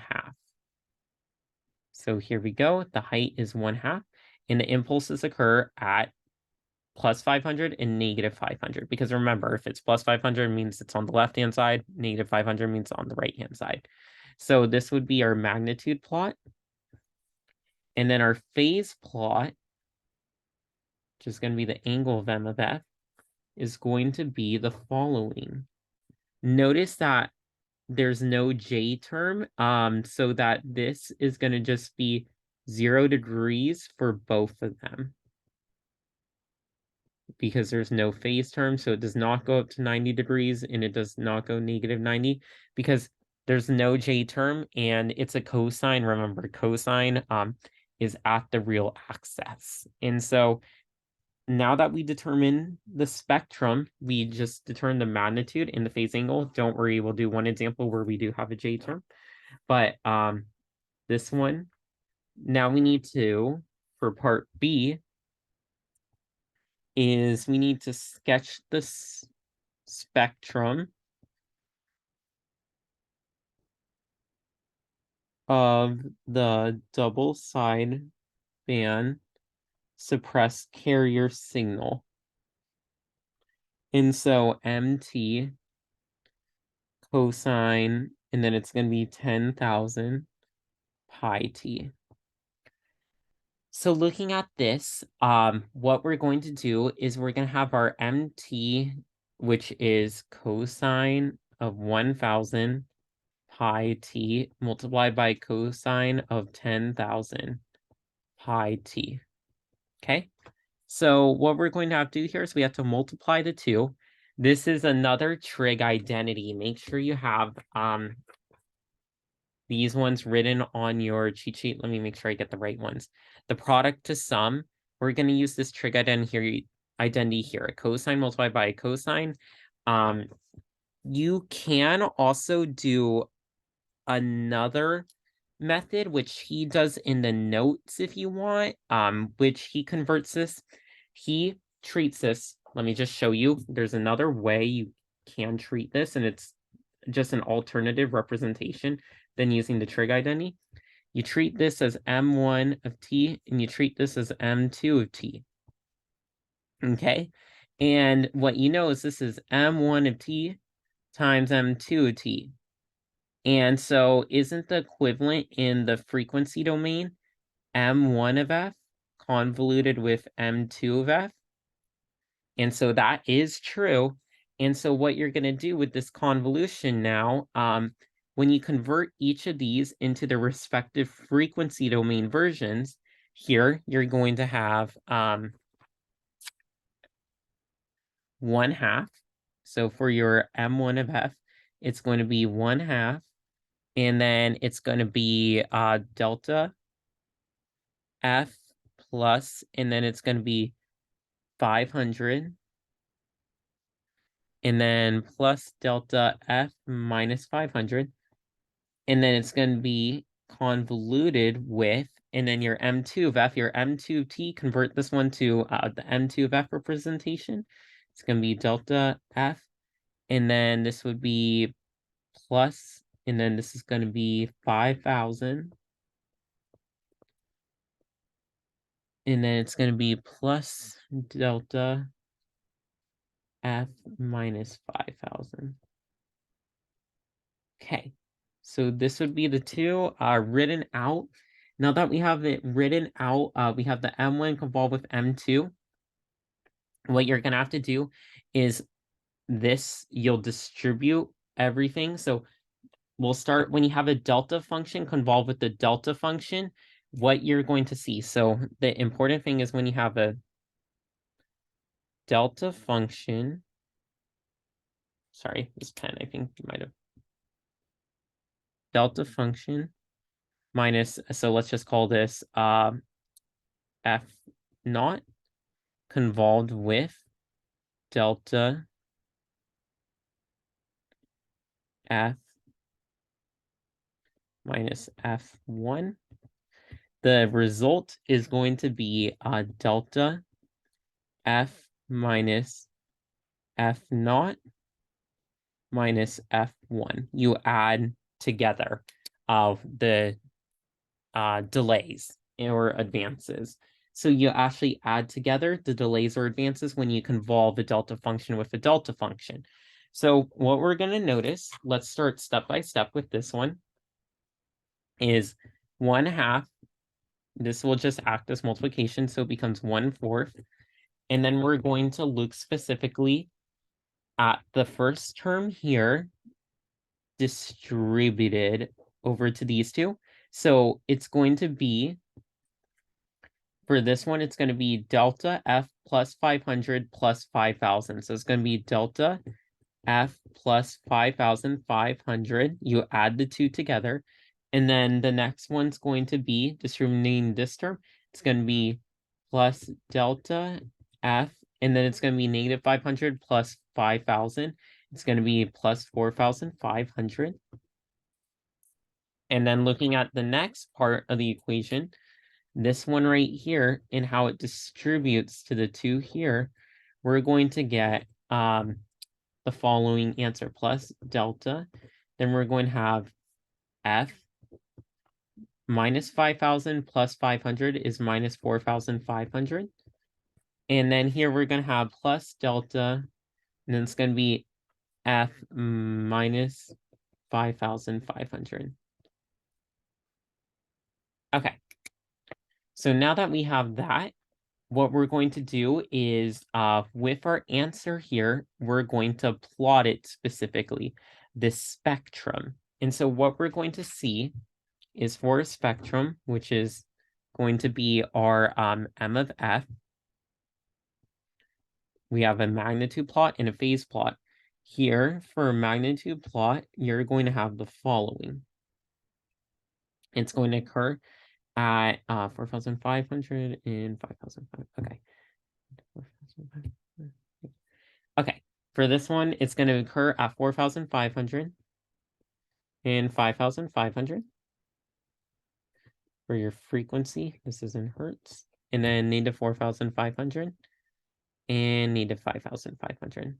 So here we go. The height is 1/2. And the impulses occur at plus 500 and negative 500. Because remember, if it's plus 500, it means it's on the left-hand side. Negative 500 means on the right-hand side. So this would be our magnitude plot. And then our phase plot, which is going to be the angle of M of F, is going to be the following. Notice that there's no J term, so that this is going to just be 0 degrees for both of them. Because there's no phase term, so it does not go up to 90 degrees, and it does not go negative 90, because there's no J term, and it's a cosine. Remember, cosine is at the real axis. And so now that we determine the spectrum, we just determine the magnitude and the phase angle. Don't worry, we'll do one example where we do have a J term. But this one, now we need to, for part B, is we need to sketch this spectrum of the double sideband suppressed carrier signal. And so MT cosine, and then it's going to be 10,000 pi t. So looking at this, what we're going to do is we're going to have our MT, which is cosine of 1,000 pi t multiplied by cosine of 10,000 pi t. Okay, so what we're going to have to do here is we have to multiply the two. This is another trig identity. Make sure you have these ones written on your cheat sheet. Let me make sure I get the right ones. The product to sum, we're going to use this trig identity here, a cosine multiplied by a cosine. You can also do another method, which he does in the notes if you want, which he converts this. He treats this, let me just show you. There's another way you can treat this, and it's just an alternative representation than using the trig identity. You treat this as m1 of t, and you treat this as m2 of t. Okay? And what you know is this is m1 of t times m2 of t. And so isn't the equivalent in the frequency domain m1 of f convoluted with m2 of f? And so that is true. And so what you're going to do with this convolution now, when you convert each of these into the respective frequency domain versions, here you're going to have 1/2. So for your m1 of f, it's going to be 1/2. And then it's going to be delta f plus, and then it's going to be 500. And then plus delta f minus 500. And then it's going to be convoluted with, and then your m2 of f, your m2 of t, convert this one to the m2 of f representation. It's going to be delta f, and then this would be plus, and then this is going to be 5,000. And then it's going to be plus delta f minus 5,000. Okay, so this would be the two written out. Now that we have it written out, we have the m1 convolved with m2. What you're going to have to do is this, you'll distribute everything. So we'll start when you have a delta function convolved with the delta function, what you're going to see. So the important thing is when you have a delta function, sorry, this pen, I think you might have, delta function minus, so let's just call this F naught convolved with delta F minus F1. The result is going to be delta F minus F naught minus F1. You add together the delays or advances. So you actually add together the delays or advances when you convolve a delta function with a delta function. So what we're going to notice, let's start step by step with this one, is 1/2. This will just act as multiplication, so it becomes 1/4. And then we're going to look specifically at the first term here distributed over to these two. So it's going to be, for this one, it's going to be delta F plus 500 plus 5,000. So it's going to be delta F plus 5,500. You add the two together. And then the next one's going to be, distributing this term, it's going to be plus delta F, and then it's going to be negative 500 plus 5,000. It's going to be plus 4,500. And then looking at the next part of the equation, this one right here, and how it distributes to the two here, we're going to get the following answer: plus delta. Then we're going to have F minus 5,000 plus 500 is minus 4,500. And then here we're going to have plus delta, and then it's going to be F minus 5,500. Okay. So now that we have that, what we're going to do is with our answer here, we're going to plot it specifically, the spectrum. And so what we're going to see is for a spectrum, which is going to be our M of F, we have a magnitude plot and a phase plot. Here, for a magnitude plot, you're going to have the following. It's going to occur at 4,500 and 5,500. Okay. Okay, for this one, it's going to occur at 4,500 and 5,500. For your frequency, this is in hertz. And then negative 4,500 and negative 5,500.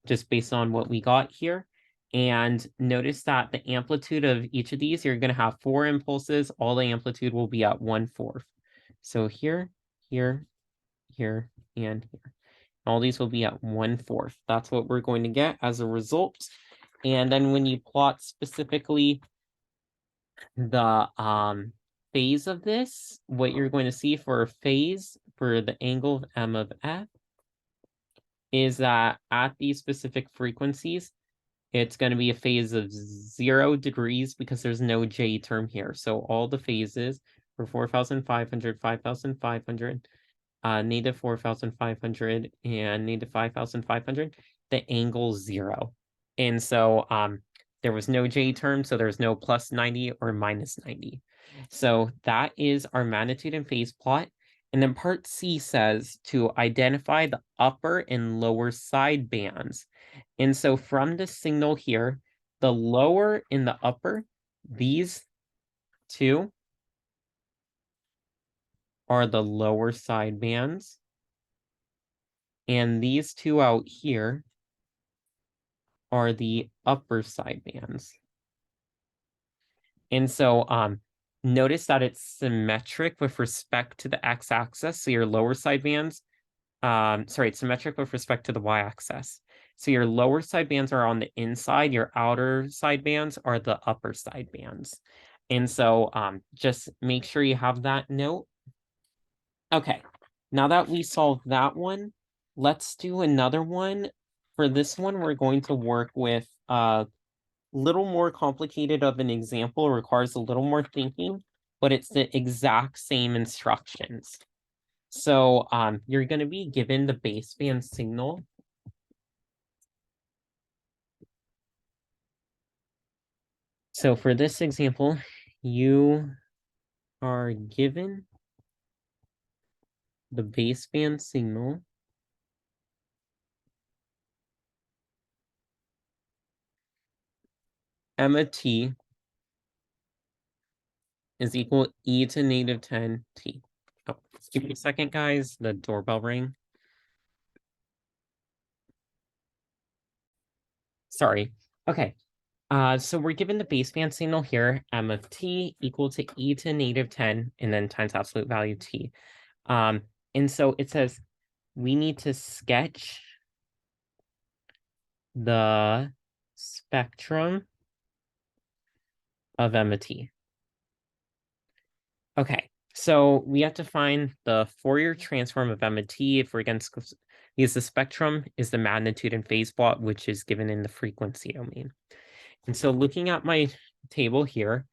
Just based on what we got here. And notice that the amplitude of each of these, you're going to have 4 impulses. All the amplitude will be at 1/4. So here, here, here, and here. All these will be at 1/4. That's what we're going to get as a result. And then when you plot specifically the phase of this, what you're going to see for a phase for the angle of M of F is that at these specific frequencies, it's going to be a phase of 0 degrees because there's no J term here. So all the phases for 4,500, 5,500, negative 4,500, and negative 5,500, the angle 0. And so there was no J term, so there's no plus 90 or minus 90. So that is our magnitude and phase plot. And then part C says to identify the upper and lower side bands. And so from the signal here, the lower and the upper, these two are the lower side bands. And these two out here are the upper side bands. And so notice that it's symmetric with respect to the x-axis. So your lower side bands, it's symmetric with respect to the y-axis. So your lower side bands are on the inside, your outer side bands are the upper side bands. And so just make sure you have that note. Okay, now that we solved that one, let's do another one. For this one, we're going to work with a little more complicated of an example, requires a little more thinking, but it's the exact same instructions. So you're going to be given the baseband signal. So for this example, you are given the baseband signal m of t is equal e to negative 10t. Oh, give me a second, guys. The doorbell ring. Sorry. Okay. So we're given the baseband signal here, m of t equal to e to negative 10, and then times absolute value t. And so it says we need to sketch the spectrum of m of t. Okay, so we have to find the Fourier transform of m of t if we're going to, because the spectrum is the magnitude and phase plot, which is given in the frequency domain. And so looking at my table here,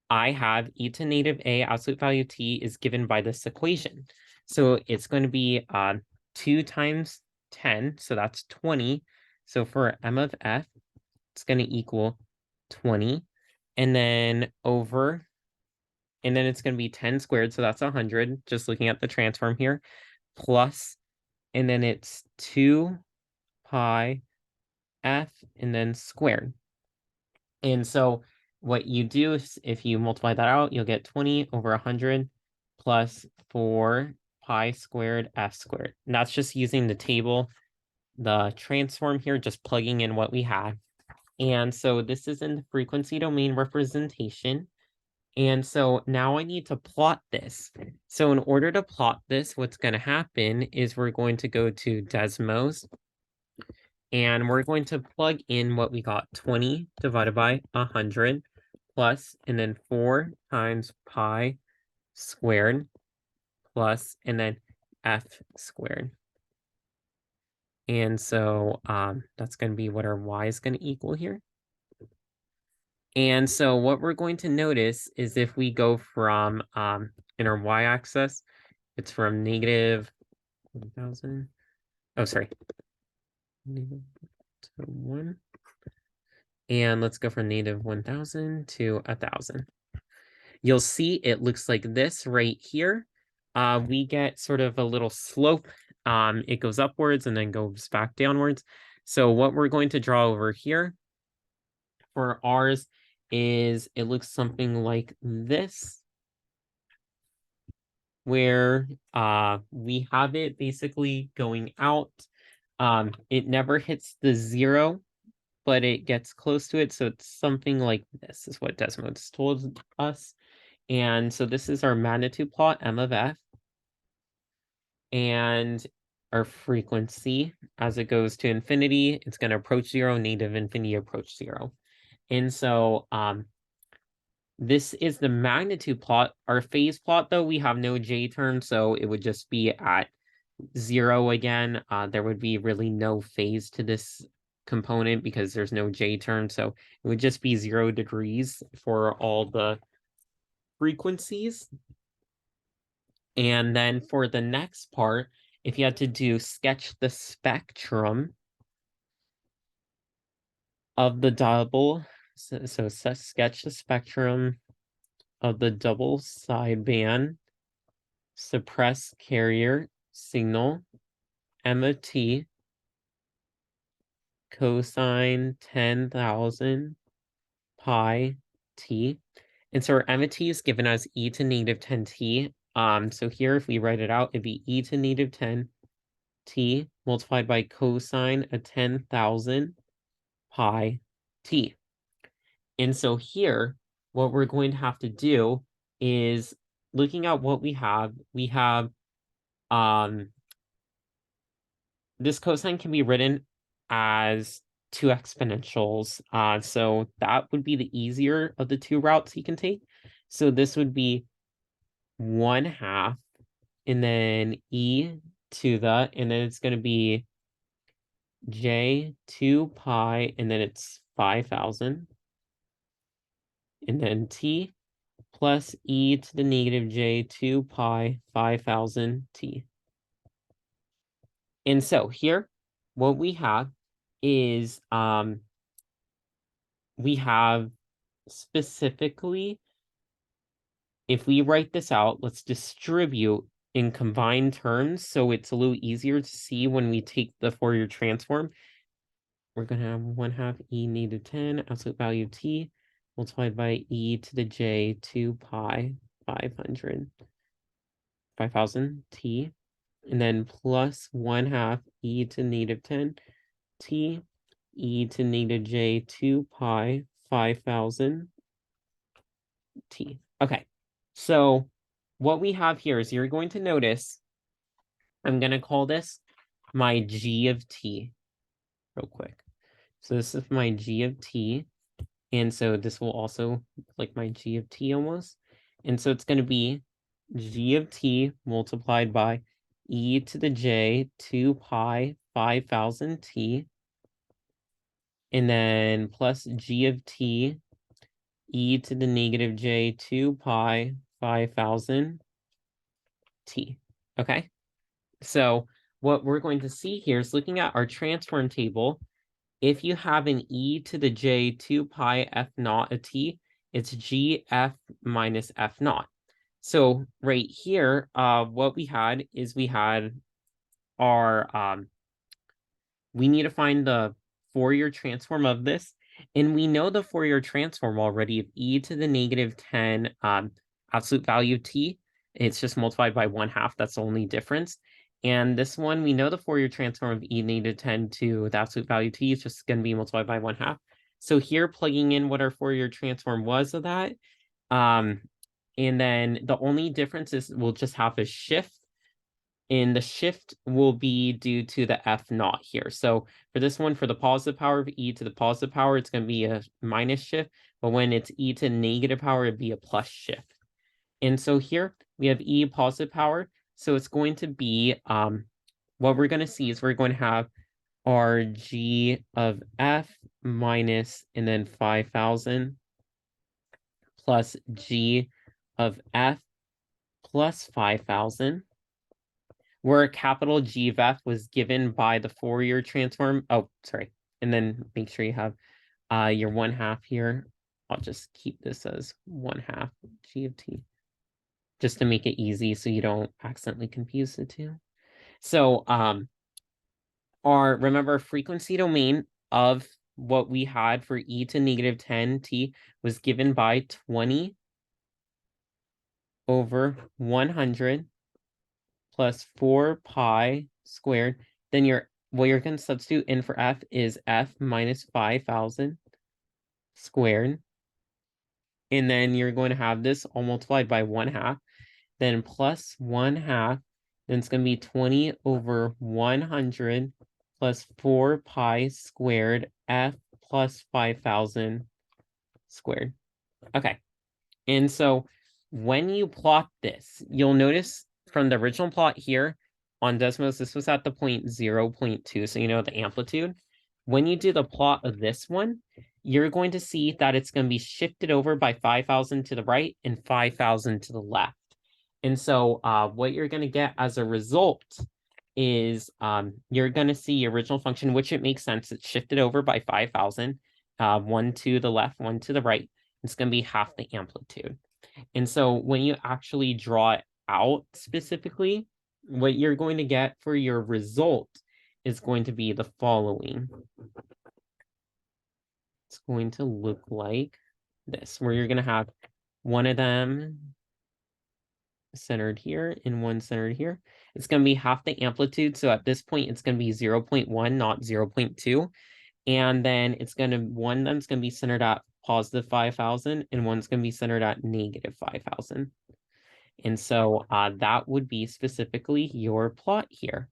I have e to negative a absolute value t is given by this equation. So it's going to be 2 times 10, so that's 20. So for m of f, it's going to equal 20. And then and then it's going to be 10 squared, so that's 100, just looking at the transform here, plus, and then it's 2 pi f, and then squared. And so what you do is if you multiply that out, you'll get 20 over 100 plus 4 pi squared f squared. And that's just using the table, the transform here, just plugging in what we have. And so this is in the frequency domain representation. And so now I need to plot this. So in order to plot this, what's going to happen is we're going to go to Desmos, and we're going to plug in what we got, 20 divided by 100 plus, and then 4 times pi squared plus, and then f squared. And so that's going to be what our y is going to equal here. And so what we're going to notice is if we go from in our y-axis, it's from negative 1,000. Oh, sorry. Negative to 1. And let's go from negative 1,000 to 1,000. You'll see it looks like this right here. We get sort of a little slope. It goes upwards and then goes back downwards. So what we're going to draw over here for ours is it looks something like this, where we have it basically going out. It never hits the 0, but it gets close to it. So it's something like this is what Desmos told us. And so this is our magnitude plot, m of f, and our frequency as it goes to infinity, it's going to approach 0, negative infinity, approach 0. And so this is the magnitude plot. Our phase plot, though, we have no j term, so it would just be at 0 again. There would be really no phase to this component because there's no j term, so it would just be 0 degrees for all the frequencies. And then for the next part, if you had to do sketch the spectrum of the double, so sketch the spectrum of the double sideband suppressed carrier signal m of t cosine 10,000 pi t. And so our m of t is given as e to negative 10t. So here, if we write it out, it'd be e to negative 10 t multiplied by cosine of 10,000 pi t. And so here, what we're going to have to do is looking at what we have this cosine can be written as 2 exponentials. So that would be the easier of the 2 routes you can take. So this would be 1/2, and then e to the, and then it's going to be j 2 pi, and then it's 5,000, and then t plus e to the negative j 2 pi 5,000 t. And so here, what we have is we have specifically if we write this out, let's distribute in combined terms so it's a little easier to see when we take the Fourier transform. We're going to have 1/2 e negative 10 absolute value t multiplied by e to the j 2 pi 500 5000 t, and then plus 1/2 e to negative 10 t e to negative j 2 pi 5000 t. Okay, so what we have here is you're going to notice, I'm going to call this my g of t real quick. So this is my g of t. And so this will also like my g of t almost. And so it's going to be g of t multiplied by e to the j 2 pi 5000 t. And then plus g of t e to the negative j 2 pi 5000 t. Okay. So what we're going to see here is looking at our transform table. If you have an e to the j 2 pi f naught of t, it's gf minus f naught. So right here, what we had is we had our, we need to find the Fourier transform of this. And we know the Fourier transform already of e to the negative 10 absolute value t. It's just multiplied by 1/2. That's the only difference. And this one, we know the Fourier transform of e negative 10 to the absolute value t is just going to be multiplied by 1/2. So here, plugging in what our Fourier transform was of that. And then the only difference is we'll just have a shift. And the shift will be due to the f naught here. So for this one, for the positive power of e to the positive power, it's going to be a minus shift. But when it's e to negative power, it'd be a plus shift. And so here we have e positive power. So it's going to be, what we're going to see is we're going to have our g of f minus, and then 5000 plus g of f plus 5000. Where a capital G of f was given by the Fourier transform. Oh, sorry. And then make sure you have your 1/2 here. I'll just keep this as 1/2 G of t, just to make it easy so you don't accidentally confuse the two. So our, remember, frequency domain of what we had for e to negative 10 t was given by 20 over 100 plus 4 pi squared. Then what you're going to substitute in for f is f minus 5000 squared. And then you're going to have this all multiplied by 1/2, then plus 1/2. Then it's going to be 20 over 100 plus 4 pi squared f plus 5000 squared. Okay. And so when you plot this, you'll notice from the original plot here on Desmos, this was at the point 0.2, so you know the amplitude. When you do the plot of this one, you're going to see that it's going to be shifted over by 5000 to the right and 5000 to the left. And so what you're going to get as a result is you're going to see your original function, which it makes sense. It's shifted over by 5000, one to the left, one to the right. It's going to be half the amplitude. And so when you actually draw it out specifically, what you're going to get for your result is going to be the following. It's going to look like this, where you're going to have one of them centered here and one centered here. It's going to be half the amplitude. So at this point, it's going to be 0.1, not 0.2. And then it's going to, one of them's going to be centered at positive 5000 and one's going to be centered at negative 5000. And so that would be specifically your plot here.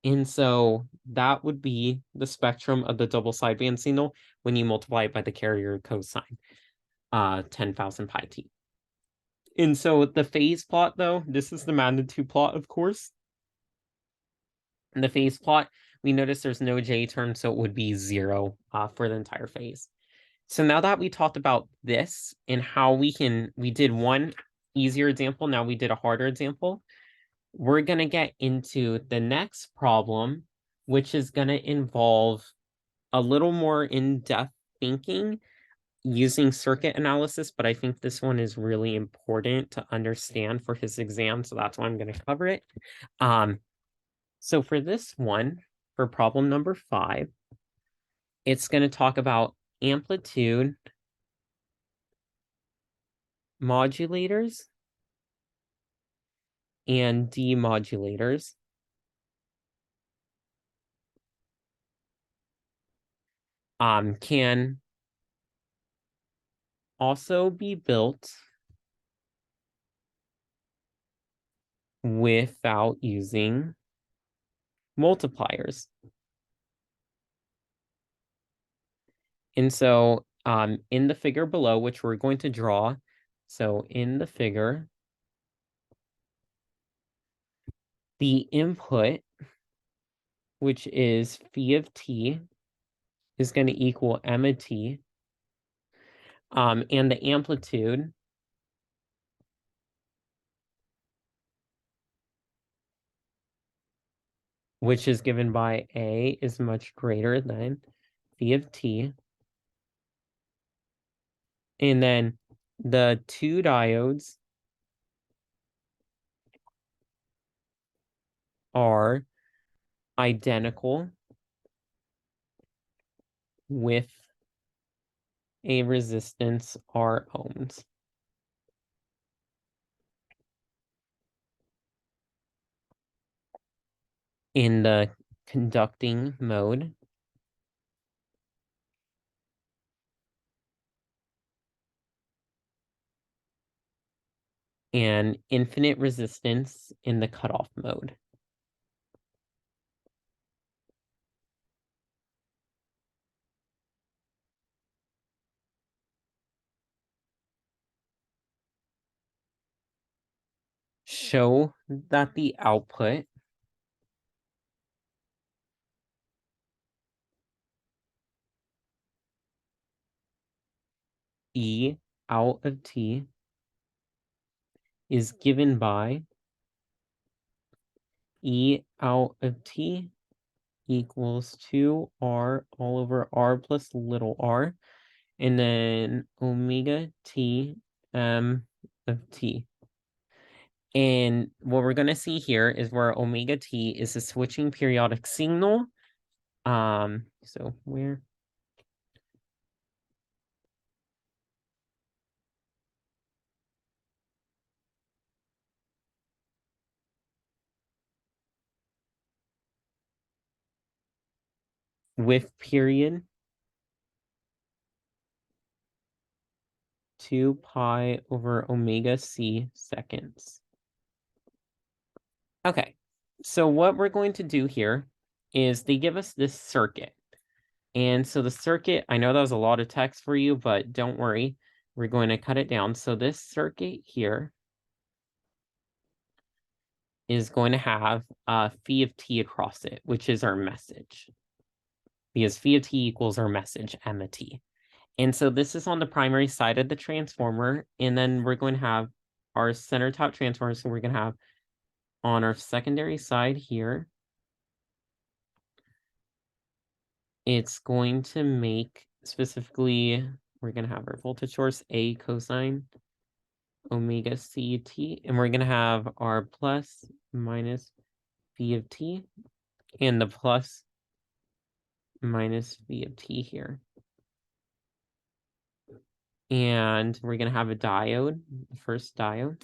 And so that would be the spectrum of the double sideband signal when you multiply it by the carrier cosine, 10,000 pi t. And so the phase plot, though, this is the magnitude plot, of course. In the phase plot, we notice there's no j term, so it would be 0 for the entire phase. So now that we talked about this and how we did one easier example, now we did a harder example, we're going to get into the next problem, which is going to involve a little more in-depth thinking using circuit analysis, but I think this one is really important to understand for his exam, so that's why I'm going to cover it. So for this one, for problem number 5, it's going to talk about amplitude modulators and demodulators. Can also be built without using multipliers. And so in the figure below, which we're going to draw, so in the figure, the input, which is phi of t, is going to equal m of t. And the amplitude, which is given by A, is much greater than phi of t. And then the two diodes are identical with a resistance R ohms. In the conducting mode, and infinite resistance in the cutoff mode. Show that the output E out of T is given by E out of T equals 2R all over R plus little r, and then omega T m of T. And what we're going to see here is where omega T is a switching periodic signal. So where? With period 2 pi over omega c seconds. Okay, so what we're going to do here is they give us this circuit. And so the circuit, I know that was a lot of text for you, but don't worry, we're going to cut it down. So this circuit here is going to have phi of t across it, which is our message. Because phi of t equals our message, m of t. And so this is on the primary side of the transformer, and then we're going to have our center top transformer. So we're going to have on our secondary side here, it's going to make specifically, we're going to have our voltage source A cosine omega ct, and we're going to have our plus minus phi of t, and the plus minus phi of t here. And we're going to have a diode, the first diode.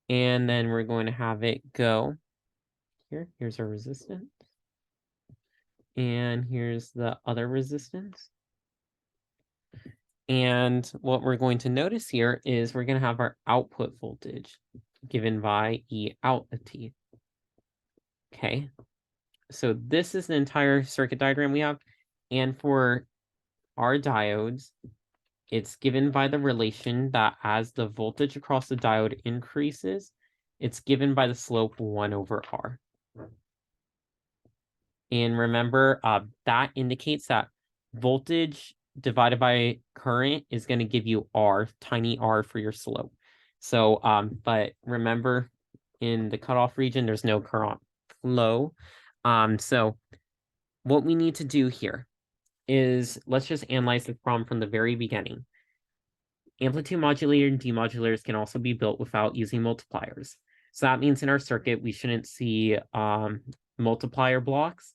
And then we're going to have it go here. Here's our resistance. And here's the other resistance. And what we're going to notice here is we're going to have our output voltage given by E out of T. Okay, so this is the entire circuit diagram we have. And for our diodes, it's given by the relation that as the voltage across the diode increases, it's given by the slope 1 over R. And remember, that indicates that voltage divided by current is going to give you R, tiny r for your slope. So, but remember, in the cutoff region, there's no current flow. So what we need to do here is, let's just analyze the problem from the very beginning. Amplitude modulator and demodulators can also be built without using multipliers. So that means in our circuit, we shouldn't see multiplier blocks.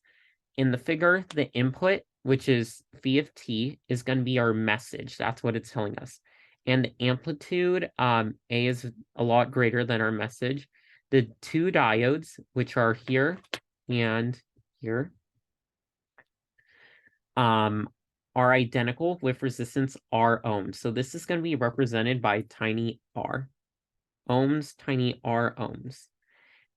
In the figure, the input, which is phi of t, is going to be our message. That's what it's telling us. And the amplitude, A is a lot greater than our message. The two diodes, which are here and here, are identical with resistance R ohms. So this is going to be represented by tiny r. Ohms, tiny r ohms.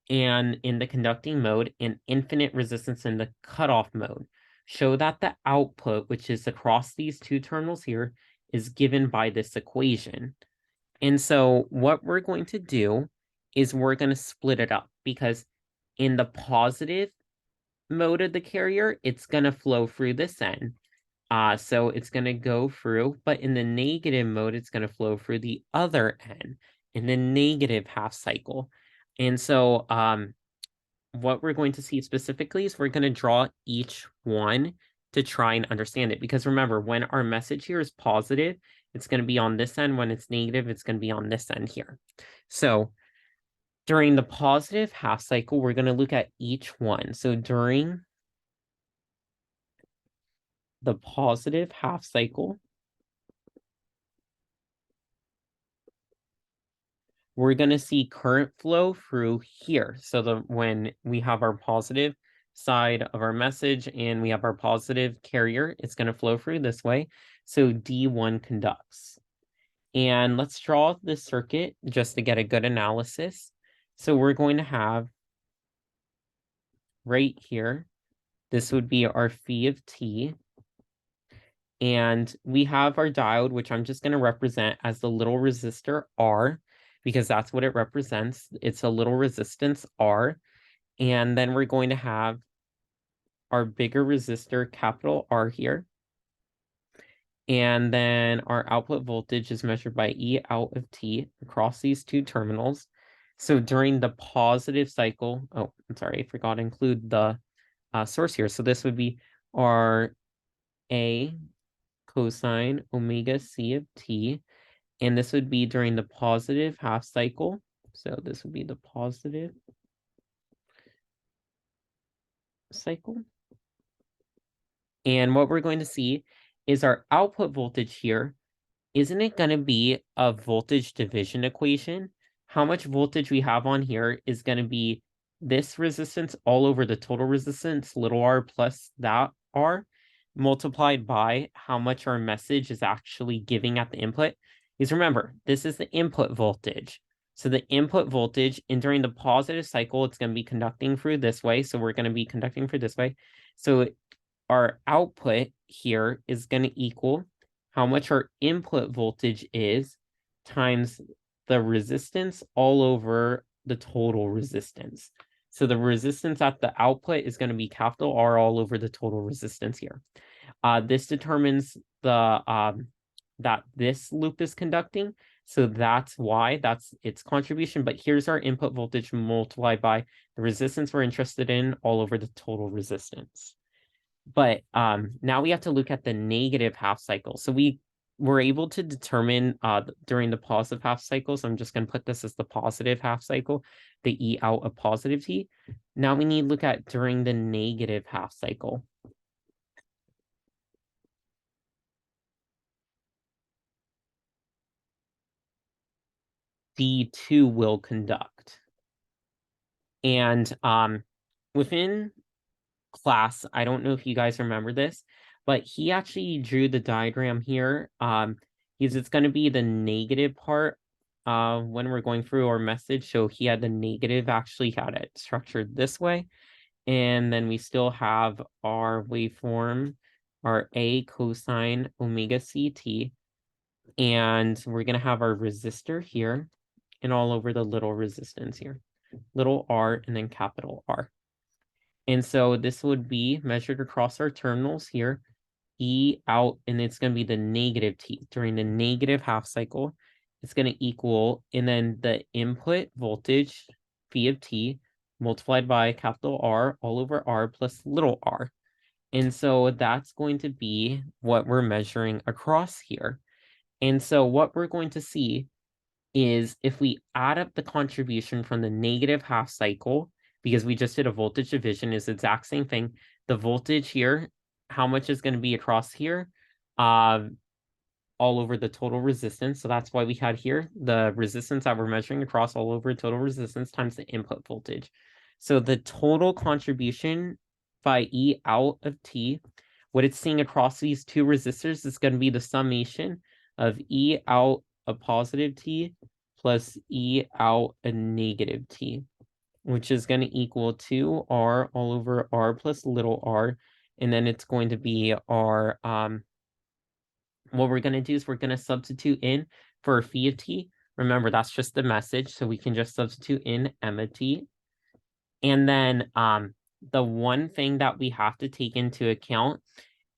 And in the conducting mode, and infinite resistance in the cutoff mode. Show that the output, which is across these two terminals here, is given by this equation. And so what we're going to do is we're going to split it up, because in the positive mode of the carrier, it's going to flow through this end. So it's going to go through, but in the negative mode, it's going to flow through the other end in the negative half cycle. And so what we're going to see specifically is we're going to draw each one to try and understand it. Because remember, when our message here is positive, it's going to be on this end. When it's negative, it's going to be on this end here. So during the positive half cycle, we're going to look at each one. So during the positive half cycle, we're going to see current flow through here. So when we have our positive side of our message and we have our positive carrier, it's going to flow through this way. So D1 conducts. And let's draw this circuit just to get a good analysis. So we're going to have right here, this would be our phi of t. And we have our diode, which I'm just going to represent as the little resistor R, because that's what it represents. It's a little resistance R. And then we're going to have our bigger resistor, capital R here. And then our output voltage is measured by E out of T across these two terminals. So during the positive cycle, oh, I'm sorry, I forgot to include the source here. So this would be our A cosine omega C of T. And this would be during the positive half cycle. So this would be the positive cycle. And what we're going to see is our output voltage here. Isn't it going to be a voltage division equation? How much voltage we have on here is going to be this resistance all over the total resistance, little r plus that r, multiplied by how much our message is actually giving at the input. Because remember, this is the input voltage. So the input voltage, and during the positive cycle, it's going to be conducting through this way. So we're going to be conducting through this way. So our output here is going to equal how much our input voltage is times the resistance all over the total resistance. So the resistance at the output is going to be capital R all over the total resistance here. This determines the that this loop is conducting. So that's why that's its contribution. But here's our input voltage multiplied by the resistance we're interested in all over the total resistance. But now we have to look at the negative half cycle. So we were able to determine during the positive half cycle. So I'm just going to put this as the positive half cycle, the E out of positive T. Now we need to look at during the negative half cycle. D2 will conduct. And within class, I don't know if you guys remember this, but he actually drew the diagram here. Because it's going to be the negative part when we're going through our message. So he had the negative, actually had it structured this way. And then we still have our waveform, our A cosine omega CT. And we're going to have our resistor here and all over the little resistance here. Little r and then capital R. And so this would be measured across our terminals here, E out, and it's going to be the negative T. During the negative half cycle, it's going to equal, and then the input voltage, phi of T, multiplied by capital R all over R plus little r. And so that's going to be what we're measuring across here. And so what we're going to see is if we add up the contribution from the negative half cycle, because we just did a voltage division, is the exact same thing. The voltage here, how much is going to be across here? All over the total resistance. So that's why we had here the resistance that we're measuring across all over total resistance times the input voltage. So the total contribution by E out of T, what it's seeing across these two resistors is going to be the summation of E out a positive T plus E out a negative T, which is going to equal 2R all over R plus little r. And then it's going to be our what we're going to do is we're going to substitute in for phi of t. Remember, that's just the message, so we can just substitute in m of t. And then the one thing that we have to take into account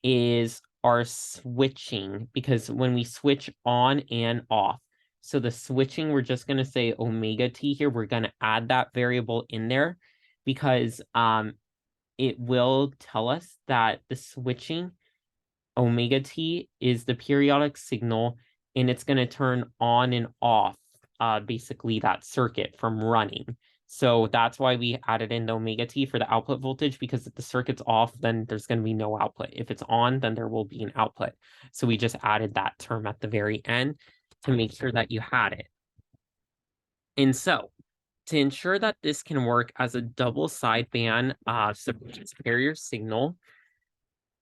is our switching, because when we switch on and off, so the switching, we're just going to say omega t here. We're going to add that variable in there because it will tell us that the switching omega t is the periodic signal, and it's going to turn on and off basically that circuit from running. So that's why we added in the omega t for the output voltage, because if the circuit's off, then there's going to be no output. If it's on, then there will be an output. So we just added that term at the very end to make sure that you had it. And so to ensure that this can work as a double sideband superior signal,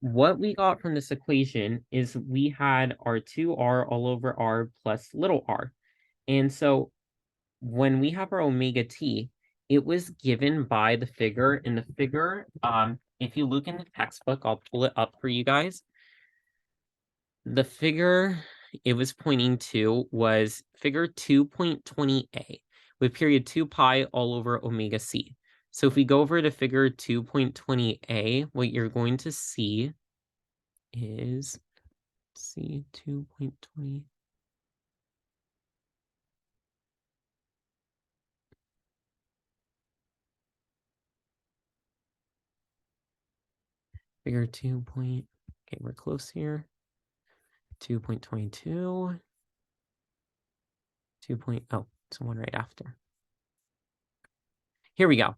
what we got from this equation is we had our 2r all over r plus little r. And so when we have our omega t, it was given by the figure. In the figure, if you look in the textbook, I'll pull it up for you guys. The figure it was pointing to was figure 2.20a with period 2 pi all over omega c. So if we go over to figure 2.20a, what you're going to see is C 2.20. Figure 2 point. Okay, we're close here. 2.22. 2 point. Oh, it's one right after. Here we go.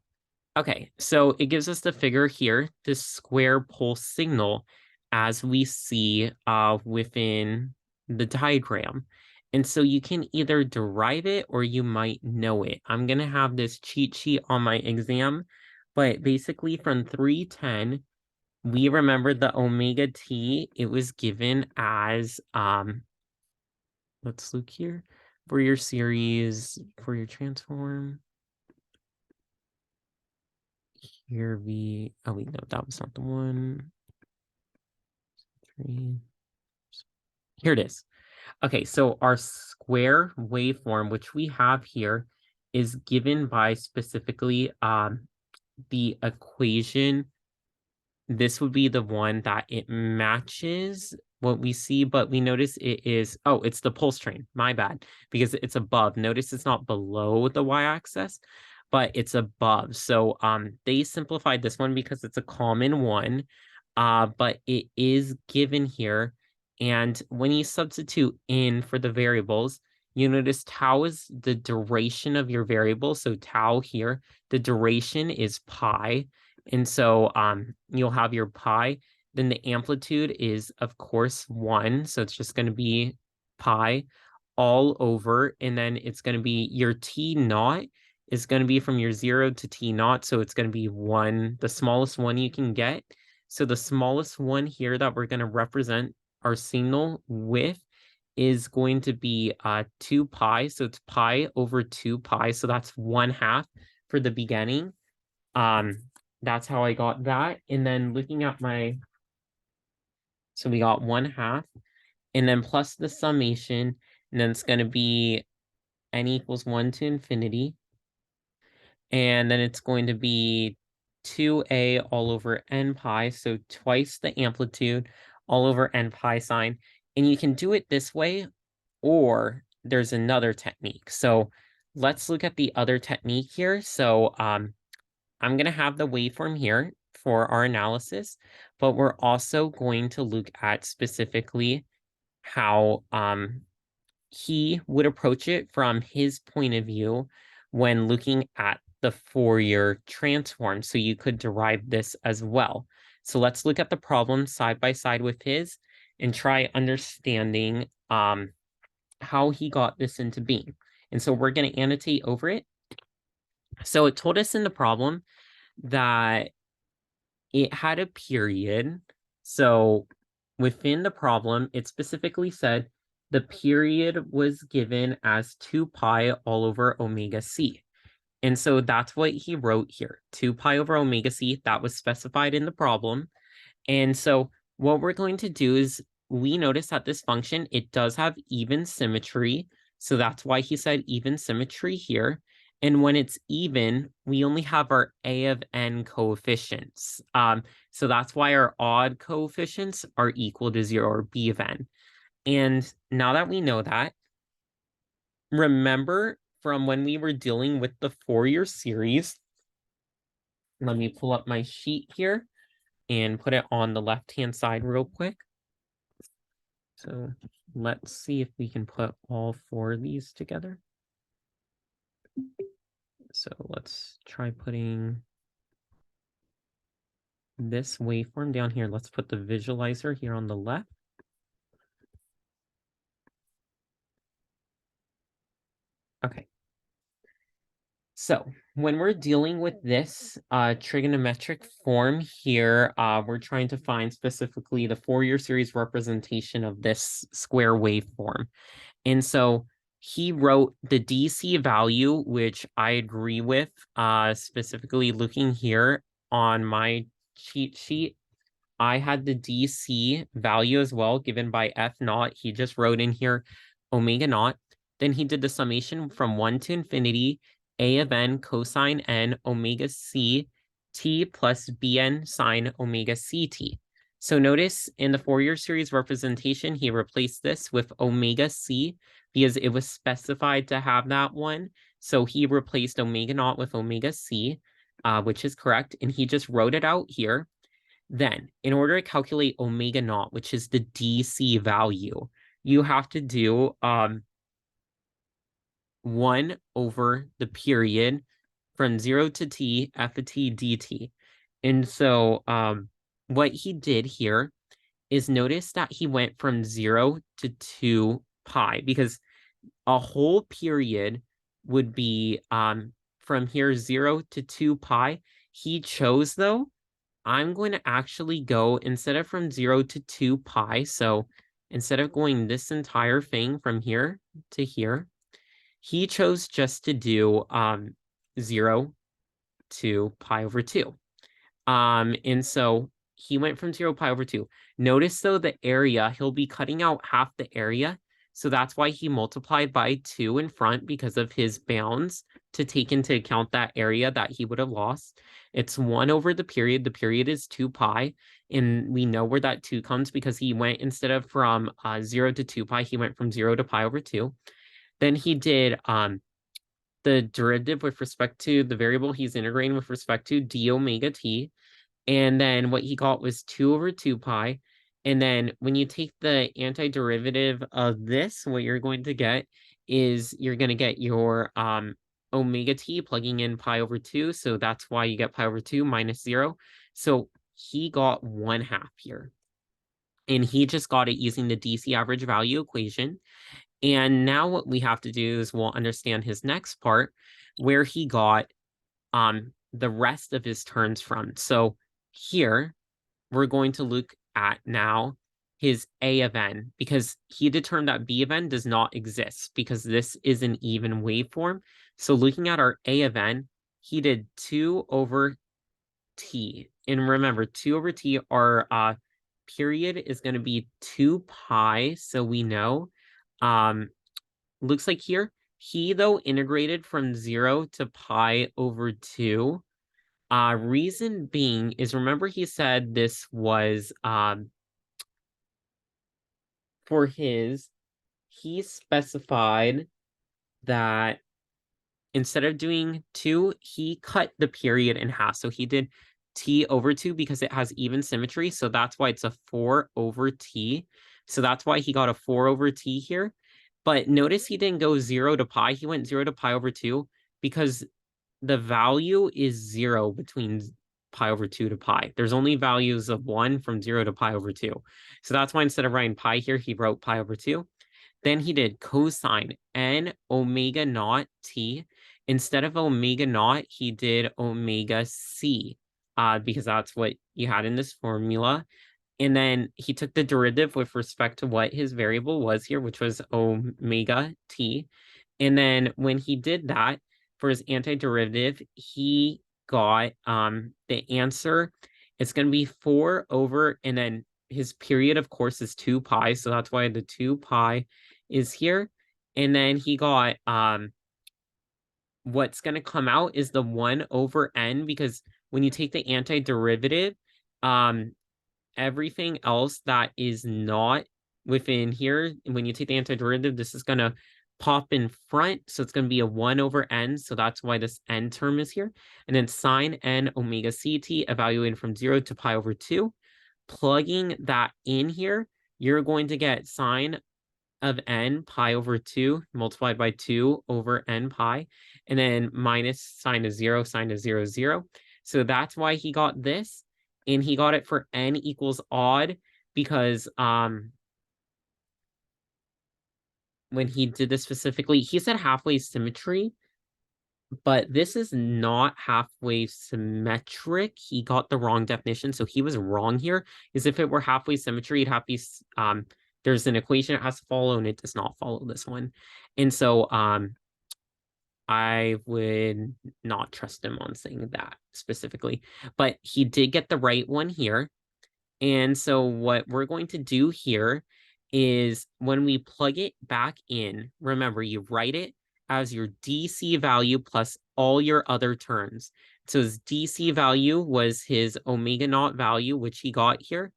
Okay, so it gives us the figure here, this square pulse signal, as we see within the diagram. And so you can either derive it or you might know it. I'm going to have this cheat sheet on my exam, but basically from 310, we remember the omega t, it was given as, let's look here, Fourier series, Fourier transform. Here we, oh wait, no, that was not the one. 3. Here it is. Okay, so our square waveform, which we have here, is given by specifically the equation. This would be the one that it matches what we see, but we notice it is, oh, it's the pulse train, my bad, because it's above. Notice it's not below the y-axis, but it's above. So they simplified this one because it's a common one, but it is given here. And when you substitute in for the variables, you notice tau is the duration of your variable. So tau here, the duration is pi. And so you'll have your pi, then the amplitude is, of course, 1. So it's just going to be pi all over. And then it's going to be your t naught is going to be from your 0 to t naught. So it's going to be 1, the smallest one you can get. So the smallest one here that we're going to represent our signal with is going to be 2 pi. So it's pi over 2 pi. So that's 1/2 for the beginning. That's how I got that. And then looking at my, so we got 1/2, and then plus the summation, and then it's going to be n equals 1 to infinity. And then it's going to be 2a all over n pi, so twice the amplitude all over n pi sine. And you can do it this way, or there's another technique. So let's look at the other technique here. So I'm going to have the waveform here for our analysis, but we're also going to look at specifically how he would approach it from his point of view when looking at the Fourier transform. So you could derive this as well. So let's look at the problem side by side with his and try understanding how he got this into being. And so we're going to annotate over it. So it told us in the problem that it had a period. So within the problem, it specifically said the period was given as 2 pi all over omega c. And so that's what he wrote here, 2 pi over omega c. That was specified in the problem. And so what we're going to do is we notice that this function, it does have even symmetry. So that's why he said even symmetry here. And when it's even, we only have our a of n coefficients. So that's why our odd coefficients are equal to 0, or b of n. And now that we know that, remember from when we were dealing with the Fourier series, let me pull up my sheet here and put it on the left-hand side real quick. So let's see if we can put all 4 of these together. So let's try putting this waveform down here. Let's put the visualizer here on the left. Okay. So when we're dealing with this trigonometric form here, we're trying to find specifically the Fourier series representation of this square waveform. And so he wrote the DC value, which I agree with, specifically looking here on my cheat sheet. I had the DC value as well given by F naught. He just wrote in here omega naught. Then he did the summation from 1 to infinity, a of n cosine n omega c t plus bn sine omega ct. So notice in the Fourier series representation, he replaced this with omega c because it was specified to have that one. So he replaced omega naught with omega c, which is correct. And he just wrote it out here. Then, in order to calculate omega naught, which is the DC value, you have to do 1 over the period from 0 to t, f of t dt. And so what he did here is notice that he went from 0 to 2 pi, because a whole period would be from here 0 to 2 pi. He chose, though, I'm going to actually go, instead of from 0 to 2 pi, so instead of going this entire thing from here to here, he chose just to do 0 to pi over 2. And so he went from 0 pi over 2. Notice, though, the area, he'll be cutting out half the area. So that's why he multiplied by 2 in front, because of his bounds, to take into account that area that he would have lost. It's 1 over the period. The period is 2 pi. And we know where that 2 comes because he went, instead of from 0 to 2 pi, he went from 0 to pi over 2. Then he did the derivative with respect to the variable he's integrating with respect to d omega t. And then what he got was 2 over 2 pi. And then when you take the antiderivative of this, what you're going to get is you're going to get your omega t plugging in pi over 2. So that's why you get pi over 2 minus 0. So he got 1/2 here. And he just got it using the DC average value equation. And now what we have to do is we'll understand his next part, where he got the rest of his terms from. So here, we're going to look at now his A of n, because he determined that B of n does not exist, because this is an even waveform. So looking at our A of n, he did 2 over t. And remember, 2 over t, our period is going to be 2 pi, so we know. Looks like here, he, though, integrated from 0 to pi over 2. Reason being is, remember he said this was for his, he specified that instead of doing 2, he cut the period in half. So he did t over 2 because it has even symmetry. So that's why it's a 4 over t. So that's why he got a 4 over t here. But notice he didn't go 0 to pi. He went 0 to pi over 2 because the value is 0 between pi over 2 to pi. There's only values of 1 from 0 to pi over 2. So that's why instead of writing pi here, he wrote pi over 2. Then he did cosine n omega naught t. Instead of omega naught, he did omega c, because that's what you had in this formula. And then he took the derivative with respect to what his variable was here, which was omega t. And then when he did that for his antiderivative, he got the answer. It's going to be 4 over, and then his period, of course, is 2 pi. So that's why the 2 pi is here. And then he got what's going to come out is the 1 over n, because when you take the antiderivative, everything else that is not within here, when you take the antiderivative, this is going to pop in front. So it's going to be a 1 over n. So that's why this n term is here. And then sine n omega ct evaluated from 0 to pi over 2. Plugging that in here, you're going to get sine of n pi over 2 multiplied by 2 over n pi, and then minus sine of 0, sine of 0, 0. So that's why he got this, and he got it for n equals odd because when he did this specifically, he said halfway symmetry, but this is not halfway symmetric. He got the wrong definition, so he was wrong here. Is if it were halfway symmetry, it'd have to be there's an equation it has to follow, and it does not follow this one. And so I would not trust him on saying that specifically. But he did get the right one here. And so what we're going to do here is when we plug it back in, remember, you write it as your DC value plus all your other terms. So his DC value was his omega naught value, which he got here.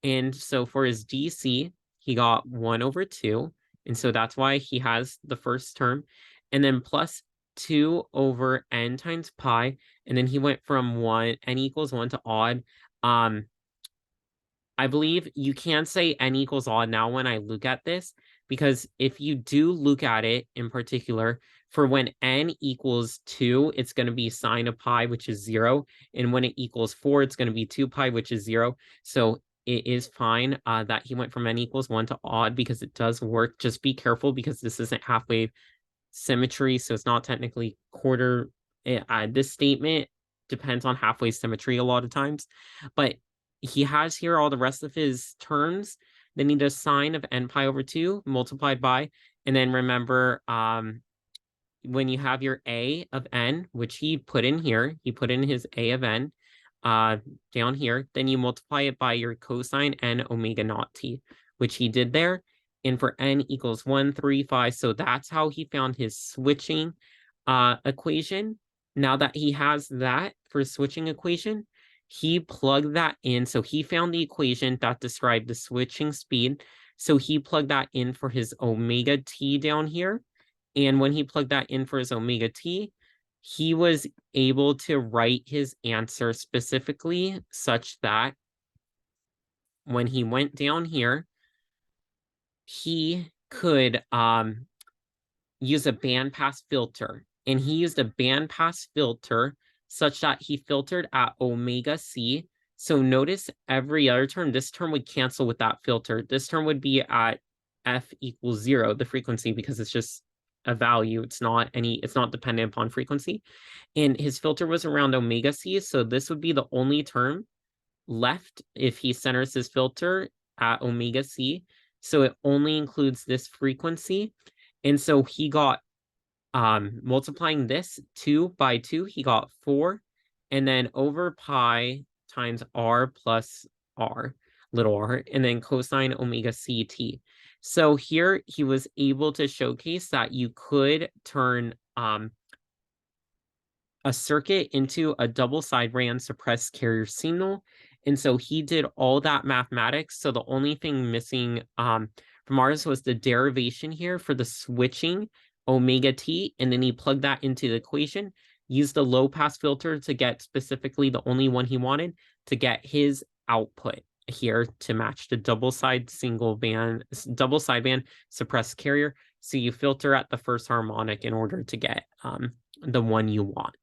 And so for his DC, he got 1 over 2. And so that's why he has the first term. And then plus 2 over n times pi. And then he went from n equals 1 to odd. I believe you can say n equals odd now when I look at this, because if you do look at it in particular, for when n equals 2, it's going to be sine of pi, which is 0. And when it equals 4, it's going to be 2 pi, which is 0. So it is fine that he went from n equals 1 to odd, because it does work. Just be careful because this isn't half-wave symmetry, so it's not technically quarter. This statement depends on half-wave symmetry a lot of times. But he has here all the rest of his terms. Then he does sine of n pi over 2 multiplied by, and then remember, when you have your a of n, which he put in here, he put in his a of n down here, then you multiply it by your cosine n omega naught t, which he did there. And for n equals 1, 3, 5. So that's how he found his switching equation. Now that he has that for his switching equation, he plugged that in. So he found the equation that described the switching speed. So he plugged that in for his omega t down here. And when he plugged that in for his omega t, he was able to write his answer specifically such that when he went down here, he could use a bandpass filter. And he used a bandpass filter such that he filtered at omega c. So notice every other term, this term would cancel with that filter. This term would be at f equals 0, the frequency, because it's just a value. It's not dependent upon frequency. And his filter was around omega c. So this would be the only term left if he centers his filter at omega c. So it only includes this frequency. And so he got multiplying this 2 by 2, he got 4, and then over pi times r plus r, little r, and then cosine omega ct. So here he was able to showcase that you could turn a circuit into a double sideband suppressed carrier signal. And so he did all that mathematics. So the only thing missing from ours was the derivation here for the switching omega t, and then he plugged that into the equation. used a low pass filter to get specifically the only one he wanted to get his output here to match the double sideband suppressed carrier. So you filter at the first harmonic in order to get the one you want.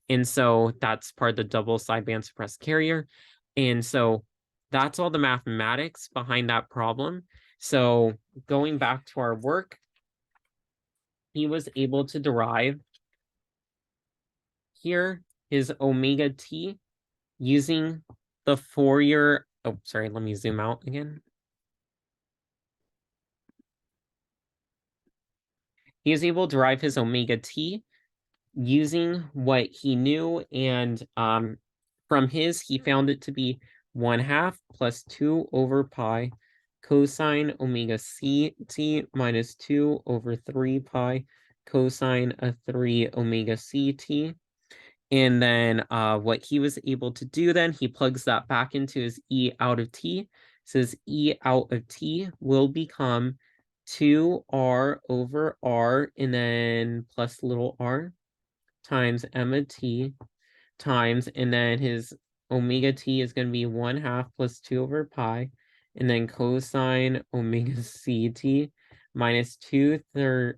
And so that's part of the double sideband suppressed carrier. And so that's all the mathematics behind that problem. So going back to our work, he was able to derive here his omega t using the Fourier. Oh, sorry, let me zoom out again. He was able to derive his omega t using what he knew, and from his, he found it to be 1/2 plus 2 over pi cosine omega ct minus 2 over 3 pi cosine of 3 omega ct. And then what he was able to do then, he plugs that back into his E out of t. So his E out of t will become 2r over r and then plus little r times m of t times, and then his omega t is going to be 1/2 plus 2 over pi, and then cosine omega ct minus 2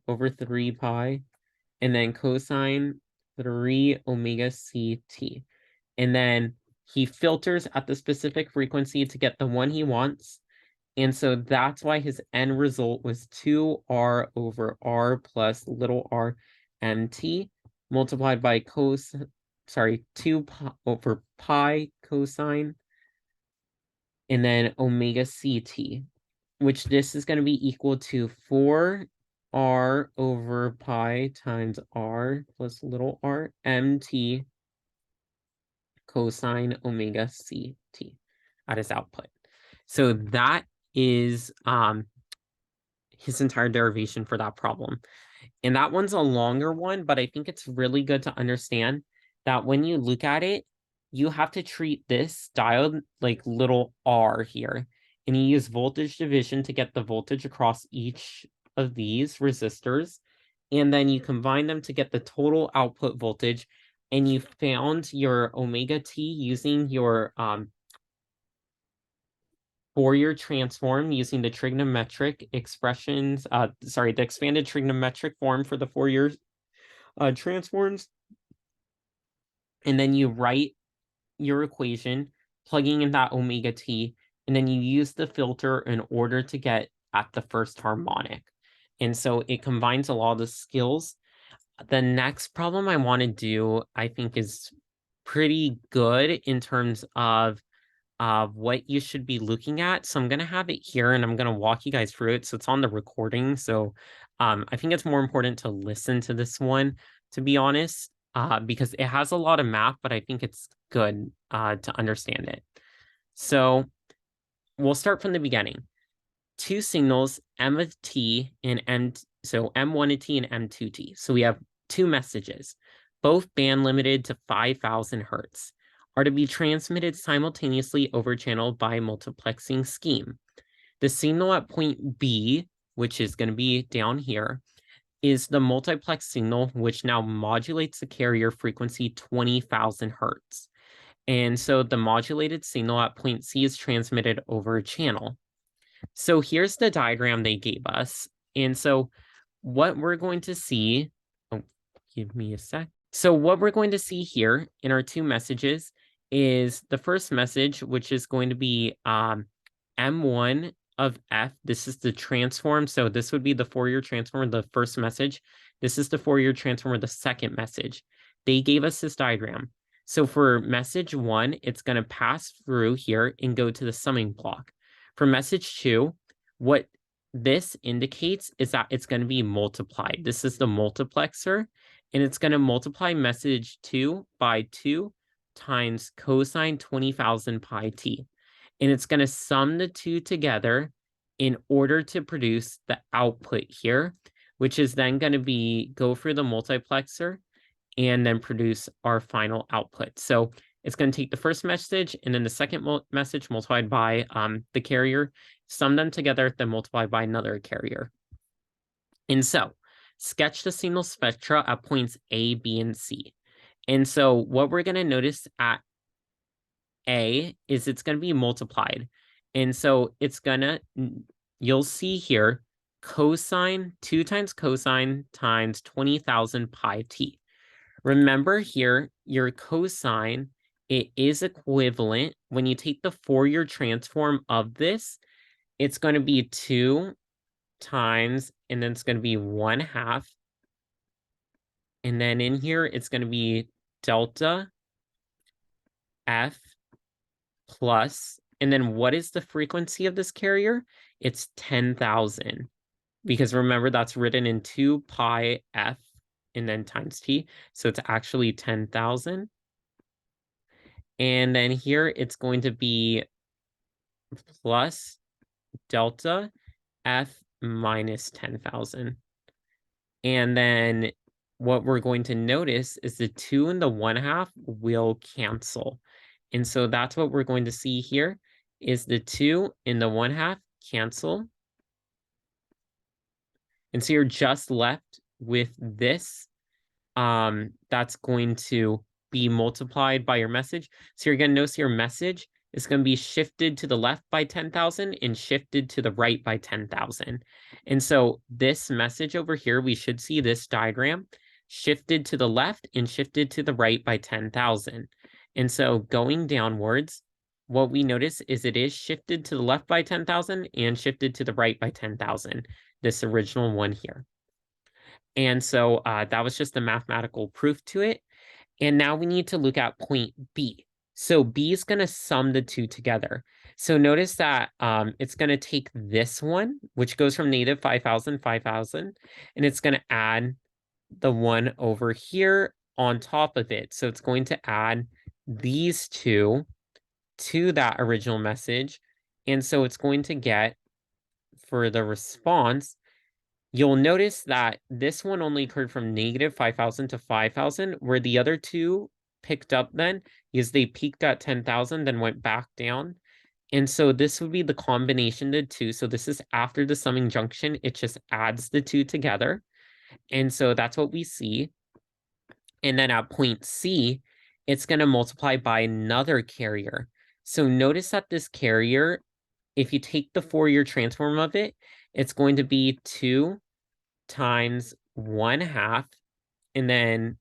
over 3 pi, and then cosine 3 omega ct. And then he filters at the specific frequency to get the one he wants. And so that's why his end result was 2r over r plus little r mt multiplied by 2 pi over pi cosine, and then omega ct, which this is going to be equal to 4r over pi times r plus little r mt cosine omega ct at his output. So that is his entire derivation for that problem. And that one's a longer one, but I think it's really good to understand that when you look at it, you have to treat this diode like little r here. And you use voltage division to get the voltage across each of these resistors. And then you combine them to get the total output voltage. And you found your omega t using your Fourier transform using the trigonometric expressions, the expanded trigonometric form for the Fourier transforms. And then you write your equation, plugging in that omega t, and then you use the filter in order to get at the first harmonic. And so it combines a lot of the skills. The next problem I want to do, I think, is pretty good in terms of what you should be looking at. So I'm going to have it here and I'm going to walk you guys through it. So it's on the recording. So I think it's more important to listen to this one, to be honest, because it has a lot of math, but I think it's good to understand it. So we'll start from the beginning. Two signals, M of t and so M1 of t and M2 t. So we have two messages, both band limited to 5,000 hertz, are to be transmitted simultaneously over channel by multiplexing scheme. The signal at point B, which is going to be down here, is the multiplex signal, which now modulates the carrier frequency 20,000 hertz. And so the modulated signal at point C is transmitted over a channel. So here's the diagram they gave us. And so what we're going to see, give me a sec. So what we're going to see here in our two messages is the first message, which is going to be M1 of F. This is the transform. So this would be the Fourier transform, the first message. This is the Fourier transform, the second message. They gave us this diagram. So for message 1, it's going to pass through here and go to the summing block. For message 2, what this indicates is that it's going to be multiplied. This is the multiplexer, and it's going to multiply message 2 by 2 times cosine 20,000 pi t. And it's going to sum the two together in order to produce the output here, which is then going to go through the multiplexer and then produce our final output. So it's going to take the first message and then the second message multiplied by the carrier, sum them together, then multiply by another carrier. And so sketch the signal spectra at points A, B, and C. And so what we're going to notice at A is it's going to be multiplied. And so it's going to, you'll see here, cosine, 2 times cosine times 20,000 pi t. Remember here, your cosine, it is equivalent. When you take the Fourier transform of this, it's going to be 2 times, and then it's going to be 1/2. And then in here, it's going to be delta f plus, and then what is the frequency of this carrier? It's 10,000. Because remember, that's written in 2 pi f and then times t. So it's actually 10,000. And then here it's going to be plus delta f minus 10,000. And then what we're going to notice is the 2 and the 1/2 will cancel. And so that's what we're going to see here is the 2 and the 1/2 cancel. And so you're just left with this. That's going to be multiplied by your message. So you're going to notice your message is going to be shifted to the left by 10,000 and shifted to the right by 10,000. And so this message over here, we should see this diagram shifted to the left and shifted to the right by 10,000. And so going downwards, what we notice is it is shifted to the left by 10,000 and shifted to the right by 10,000, this original one here. And so that was just the mathematical proof to it. And now we need to look at point B. So B is going to sum the two together. So notice that it's going to take this one, which goes from negative 5,000, 5,000, and it's going to add the one over here on top of it. So it's going to add these two to that original message. And so it's going to get, for the response, you'll notice that this one only occurred from negative 5,000 to 5,000, where the other two picked up then, because they peaked at 10,000, then went back down. And so this would be the combination of the two. So this is after the summing junction. It just adds the two together. And so that's what we see. And then at point C, it's going to multiply by another carrier. So notice that this carrier, if you take the Fourier transform of it, it's going to be 2 times 1/2, and then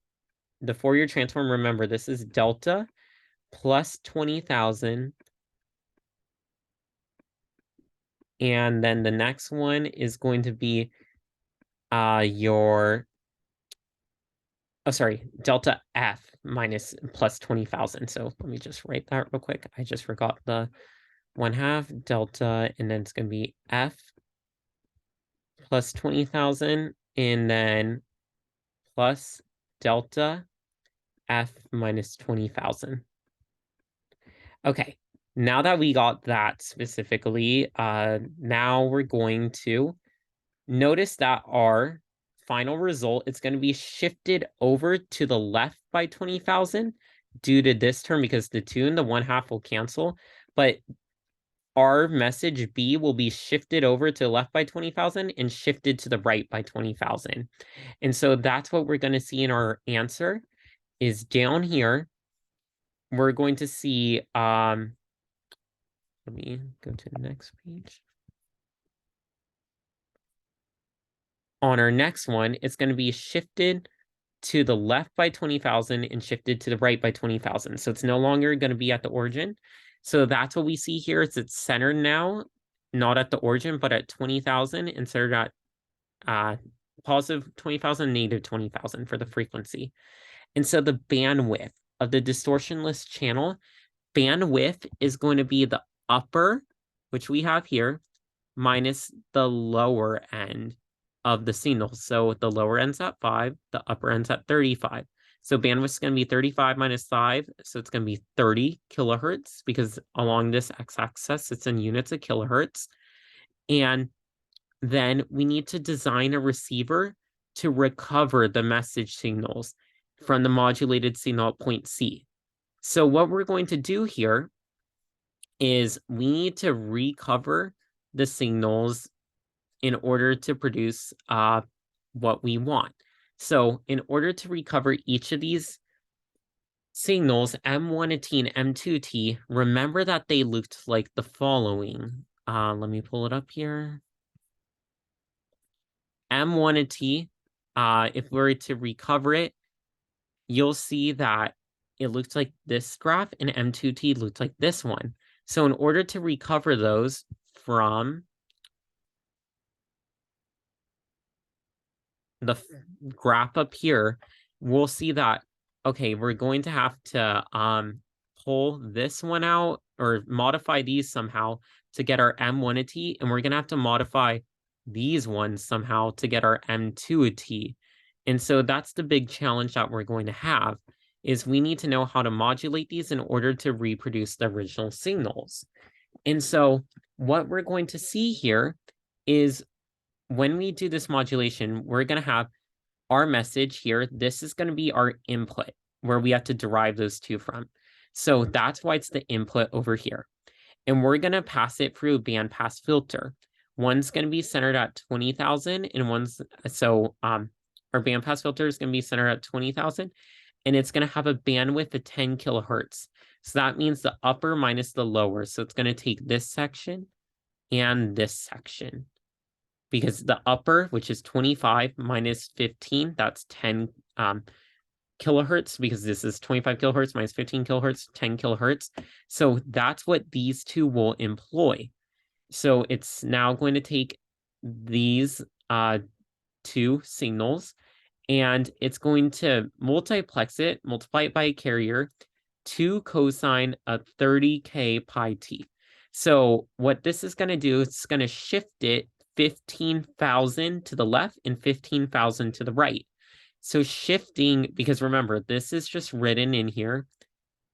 the Fourier transform, remember, this is delta plus 20,000. And then the next one is going to be delta f minus plus 20,000. So let me just write that real quick. I just forgot the 1/2 delta, and then it's going to be f plus 20,000, and then plus delta f minus 20,000. Okay, now that we got that specifically, now we're going to notice that our final result is going to be shifted over to the left by 20,000 due to this term, because the 2 and the 1/2 will cancel, but our message B will be shifted over to the left by 20,000 and shifted to the right by 20,000. And so that's what we're going to see in our answer is down here. We're going to see, let me go to the next page. On our next one, it's going to be shifted to the left by 20,000 and shifted to the right by 20,000. So it's no longer going to be at the origin. So that's what we see here. It's centered now, not at the origin, but at 20,000 and centered at positive 20,000, negative 20,000 for the frequency. And so the bandwidth of the distortionless channel, bandwidth is going to be the upper, which we have here, minus the lower end of the signal. So the lower end's at 5, the upper end's at 35. So bandwidth is going to be 35 minus 5. So it's going to be 30 kilohertz, because along this x-axis, it's in units of kilohertz. And then we need to design a receiver to recover the message signals from the modulated signal at point C. So what we're going to do here is we need to recover the signals in order to produce what we want. So in order to recover each of these signals M1T and M2T, remember that they looked like the following. Let me pull it up here. M1T, if we were to recover it, you'll see that it looks like this graph, and M2T looks like this one. So in order to recover those from the graph up here, we'll see that, okay, we're going to have to pull this one out or modify these somehow to get our M1T, and we're going to have to modify these ones somehow to get our M2T. And so that's the big challenge that we're going to have, is we need to know how to modulate these in order to reproduce the original signals. And so what we're going to see here is when we do this modulation, we're going to have our message here. This is going to be our input, where we have to derive those two from. So that's why it's the input over here. And we're going to pass it through a bandpass filter. One's going to be centered at 20,000, and one's, so our bandpass filter is going to be centered at 20,000, and it's going to have a bandwidth of 10 kilohertz. So that means the upper minus the lower. So it's going to take this section and this section, because the upper, which is 25 minus 15, that's 10 kilohertz, because this is 25 kilohertz minus 15 kilohertz, 10 kilohertz. So that's what these two will employ. So it's now going to take these two signals, and it's going to multiply it by a carrier to cosine a 30k pi t. So what this is going to do, it's going to shift it 15,000 to the left and 15,000 to the right. So shifting, because remember, this is just written in here,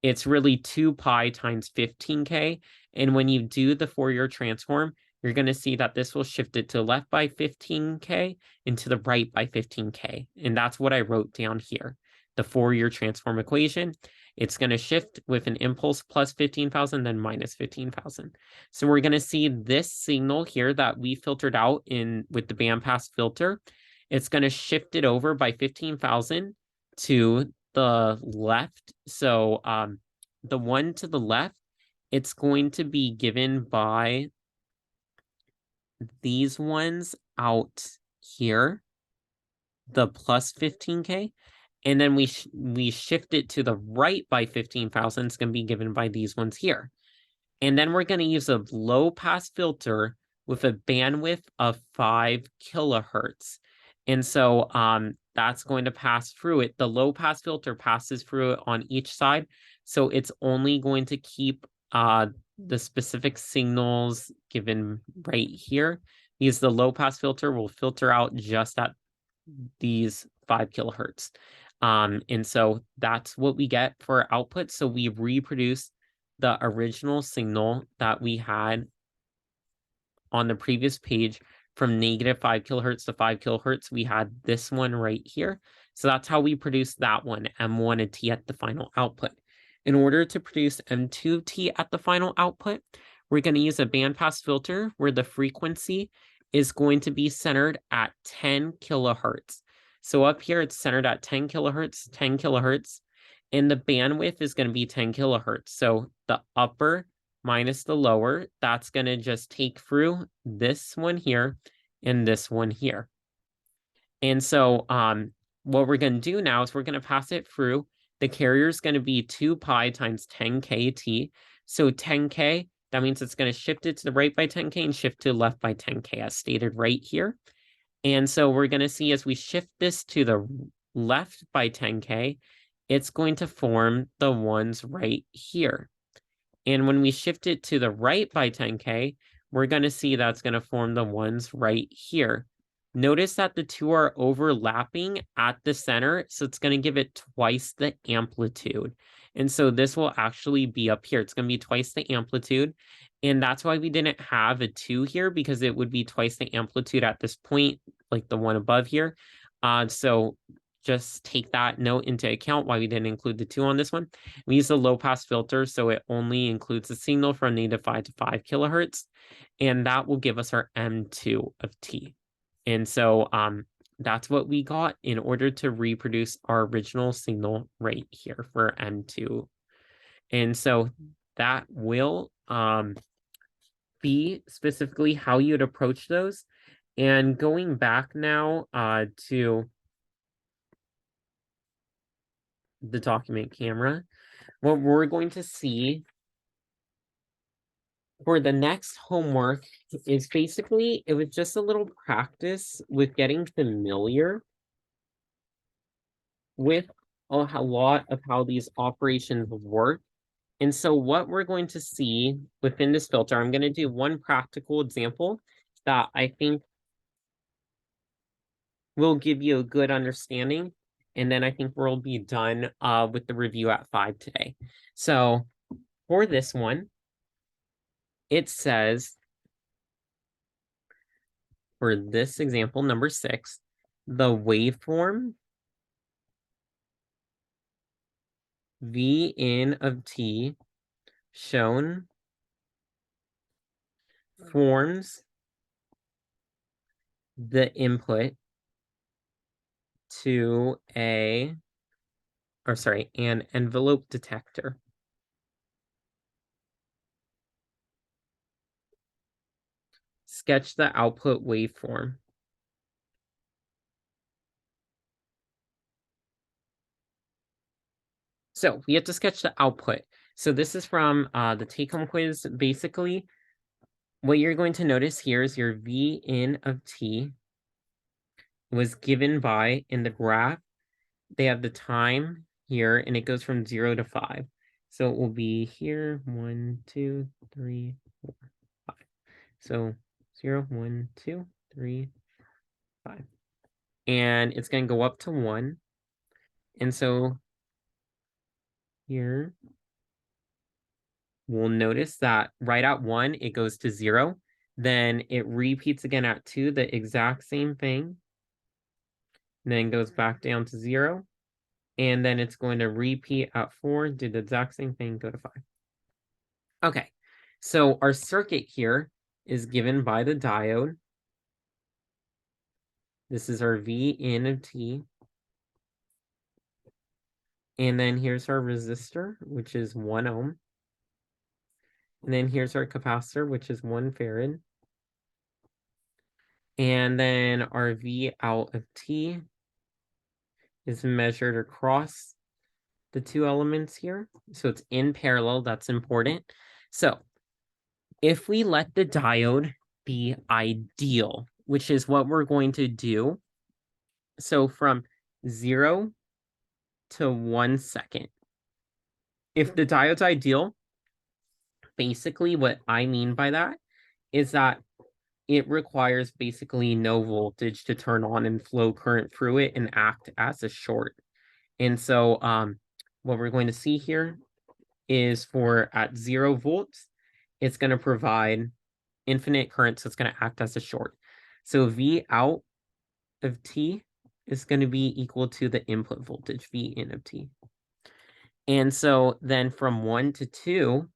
it's really 2 pi times 15k. And when you do the Fourier transform, you're going to see that this will shift it to the left by 15k and to the right by 15k. And that's what I wrote down here, the Fourier transform equation. It's going to shift with an impulse plus 15,000, then minus 15,000. So we're going to see this signal here that we filtered out with the bandpass filter. It's going to shift it over by 15,000 to the left. So the one to the left, it's going to be given by these ones out here, the plus 15k. And then we shift it to the right by 15,000. It's going to be given by these ones here. And then we're going to use a low pass filter with a bandwidth of 5 kilohertz. And so that's going to pass through it. The low pass filter passes through it on each side. So it's only going to keep the specific signals given right here, because the low pass filter will filter out just at these 5 kilohertz. And so that's what we get for our output. So we reproduce the original signal that we had on the previous page from negative 5 kilohertz to 5 kilohertz. We had this one right here. So that's how we produce that one, M1T at the final output. In order to produce M2T at the final output, we're going to use a bandpass filter where the frequency is going to be centered at 10 kilohertz. So up here, it's centered at 10 kilohertz, and the bandwidth is going to be 10 kilohertz. So the upper minus the lower, that's going to just take through this one here and this one here. And so what we're going to do now is we're going to pass it through. The carrier is going to be 2 pi times 10k t. So 10k, that means it's going to shift it to the right by 10k and shift to the left by 10k, as stated right here. And so we're going to see as we shift this to the left by 10k, it's going to form the ones right here. And when we shift it to the right by 10k, we're going to see that's going to form the ones right here. Notice that the two are overlapping at the center, so it's going to give it twice the amplitude. And so this will actually be up here. It's going to be twice the amplitude. And that's why we didn't have a 2 here, because it would be twice the amplitude at this point, like the one above here. So just take that note into account why we didn't include the 2 on this one. We use a low pass filter, so it only includes the signal from negative 5 to 5 kilohertz. And that will give us our M2 of T. And so That's what we got in order to reproduce our original signal right here for M2. And so that will be specifically how you'd approach those. And going back now to the document camera, what we're going to see for the next homework is basically, it was just a little practice with getting familiar with a lot of how these operations work. And so what we're going to see within this filter, I'm going to do one practical example that I think will give you a good understanding. And then I think we'll be done with the review at 5 today. So for this one, it says, for this example, number 6, the waveform Vn of t shown forms the input to an envelope detector. Sketch the output waveform. So we have to sketch the output. So this is from the take-home quiz. Basically, what you're going to notice here is your Vn of t was given by, in the graph, they have the time here, and it goes from 0 to 5. So it will be here, 1, 2, 3, 4, 5. So 0, 1, 2, 3, 5. And it's going to go up to 1. And so here, we'll notice that right at 1, it goes to 0. Then it repeats again at 2, the exact same thing. And then goes back down to 0. And then it's going to repeat at 4, do the exact same thing, go to 5. Okay, so our circuit here is given by the diode. This is our Vn of t. And then here's our resistor, which is 1 ohm. And then here's our capacitor, which is 1 farad. And then our V out of t is measured across the two elements here. So it's in parallel, that's important. So if we let the diode be ideal, which is what we're going to do, so from 0 to 1 second, if the diode's ideal, basically what I mean by that is that it requires basically no voltage to turn on and flow current through it and act as a short. And so what we're going to see here is for at 0 volts, it's going to provide infinite current, so it's going to act as a short. So V out of t is going to be equal to the input voltage, V in of t. And so then from 1 to 2,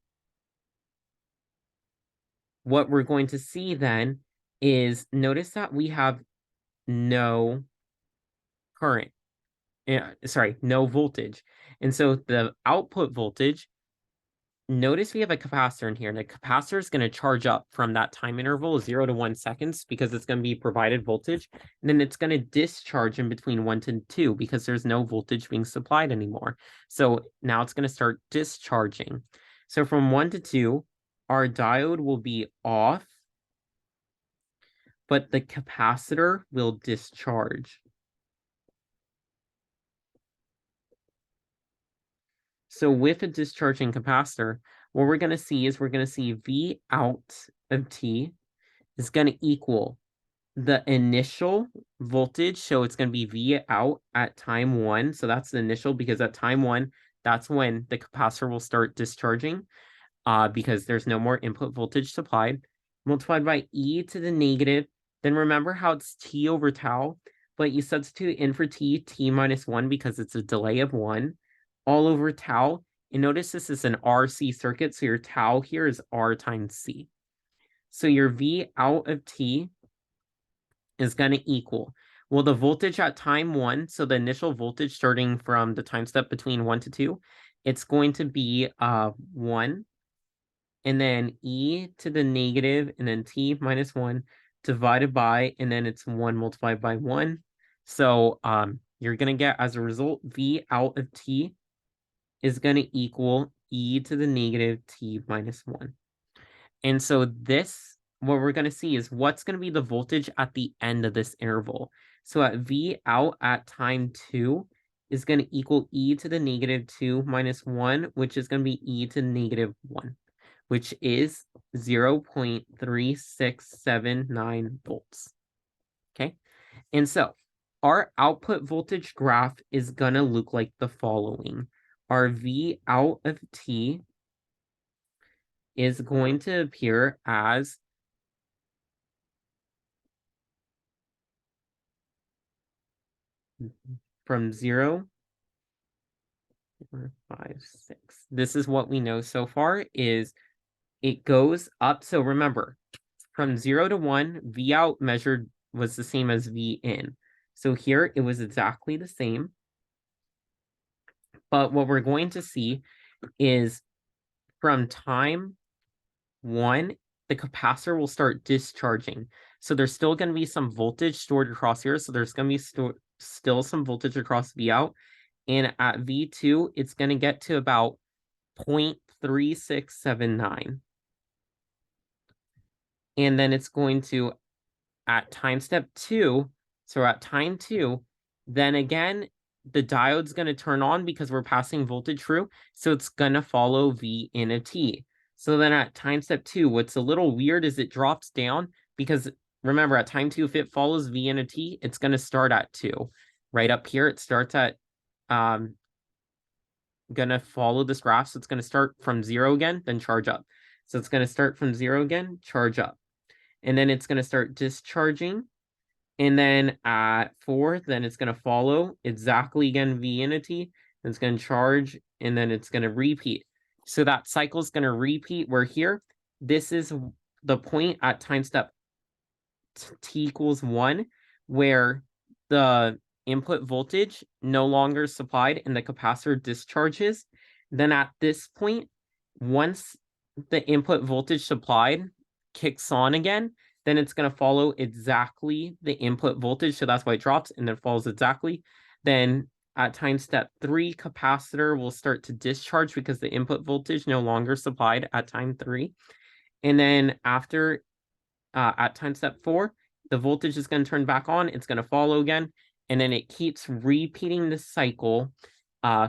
what we're going to see then is, notice that we have no current. No voltage. And so the output voltage, notice we have a capacitor in here, and the capacitor is going to charge up from that time interval, 0 to 1 seconds, because it's going to be provided voltage. And then it's going to discharge in between 1 to 2 because there's no voltage being supplied anymore. So now it's going to start discharging. So from 1 to 2, our diode will be off, but the capacitor will discharge. So with a discharging capacitor, what we're going to see is we're going to see V out of t is going to equal the initial voltage. So it's going to be V out at time 1. So that's the initial, because at time 1, that's when the capacitor will start discharging because there's no more input voltage supplied, multiplied by e to the negative. Then remember how it's t over tau, but you substitute in for t minus 1 because it's a delay of 1, all over tau. And notice this is an RC circuit, so your tau here is R times C. So your V out of t is going to equal, Well, the voltage at time 1, so the initial voltage starting from the time step between 1 to 2, it's going to be 1, and then e to the negative, and then t minus 1 divided by, and then it's 1 multiplied by 1. So you're going to get, as a result, v out of t is going to equal e to the negative t minus 1. And so this, what we're going to see is what's going to be the voltage at the end of this interval. So at v out at time 2 is going to equal e to the negative 2 minus 1, which is going to be e to the negative 1, which is 0.3679 volts. Okay. And so our output voltage graph is going to look like the following. Our v out of t is going to appear as from 0, 4, 5, 6. This is what we know so far is it goes up. So remember, from 0 to 1, V out measured was the same as V in. So here it was exactly the same. But what we're going to see is from time 1, the capacitor will start discharging. So there's still going to be some voltage stored across here. So there's going to be still some voltage across V out. And at V2, it's going to get to about 0.3679. And then it's going to, at time step 2, so at time 2, then again, the diode's going to turn on because we're passing voltage through. So it's going to follow V in a T. So then at time step 2, what's a little weird is it drops down because remember at time 2, if it follows V in a T, it's going to start at 2. Right up here, it starts at, going to follow this graph. So it's going to start from 0 again, then charge up. So it's going to start from 0 again, charge up. And then it's going to start discharging. And then at 4, then it's going to follow exactly again V in a T. It's going to charge, and then it's going to repeat. So that cycle is going to repeat. Where here, this is the point at time step t equals 1, where the input voltage no longer is supplied and the capacitor discharges. Then at this point, once the input voltage supplied kicks on again, then it's going to follow exactly the input voltage. So that's why it drops and then follows exactly. Then at time step 3, capacitor will start to discharge because the input voltage no longer supplied at time 3. And then after, at time step 4, the voltage is going to turn back on. It's going to follow again. And then it keeps repeating the cycle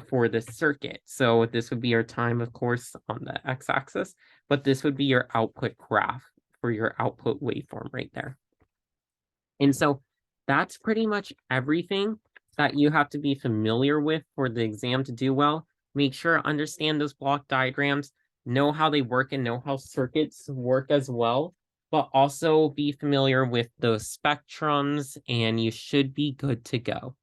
for the circuit. So this would be our time, of course, on the x-axis, but this would be your output graph for your output waveform right there. And so that's pretty much everything that you have to be familiar with for the exam to do well. Make sure to understand those block diagrams, know how they work and know how circuits work as well, but also be familiar with those spectrums and you should be good to go.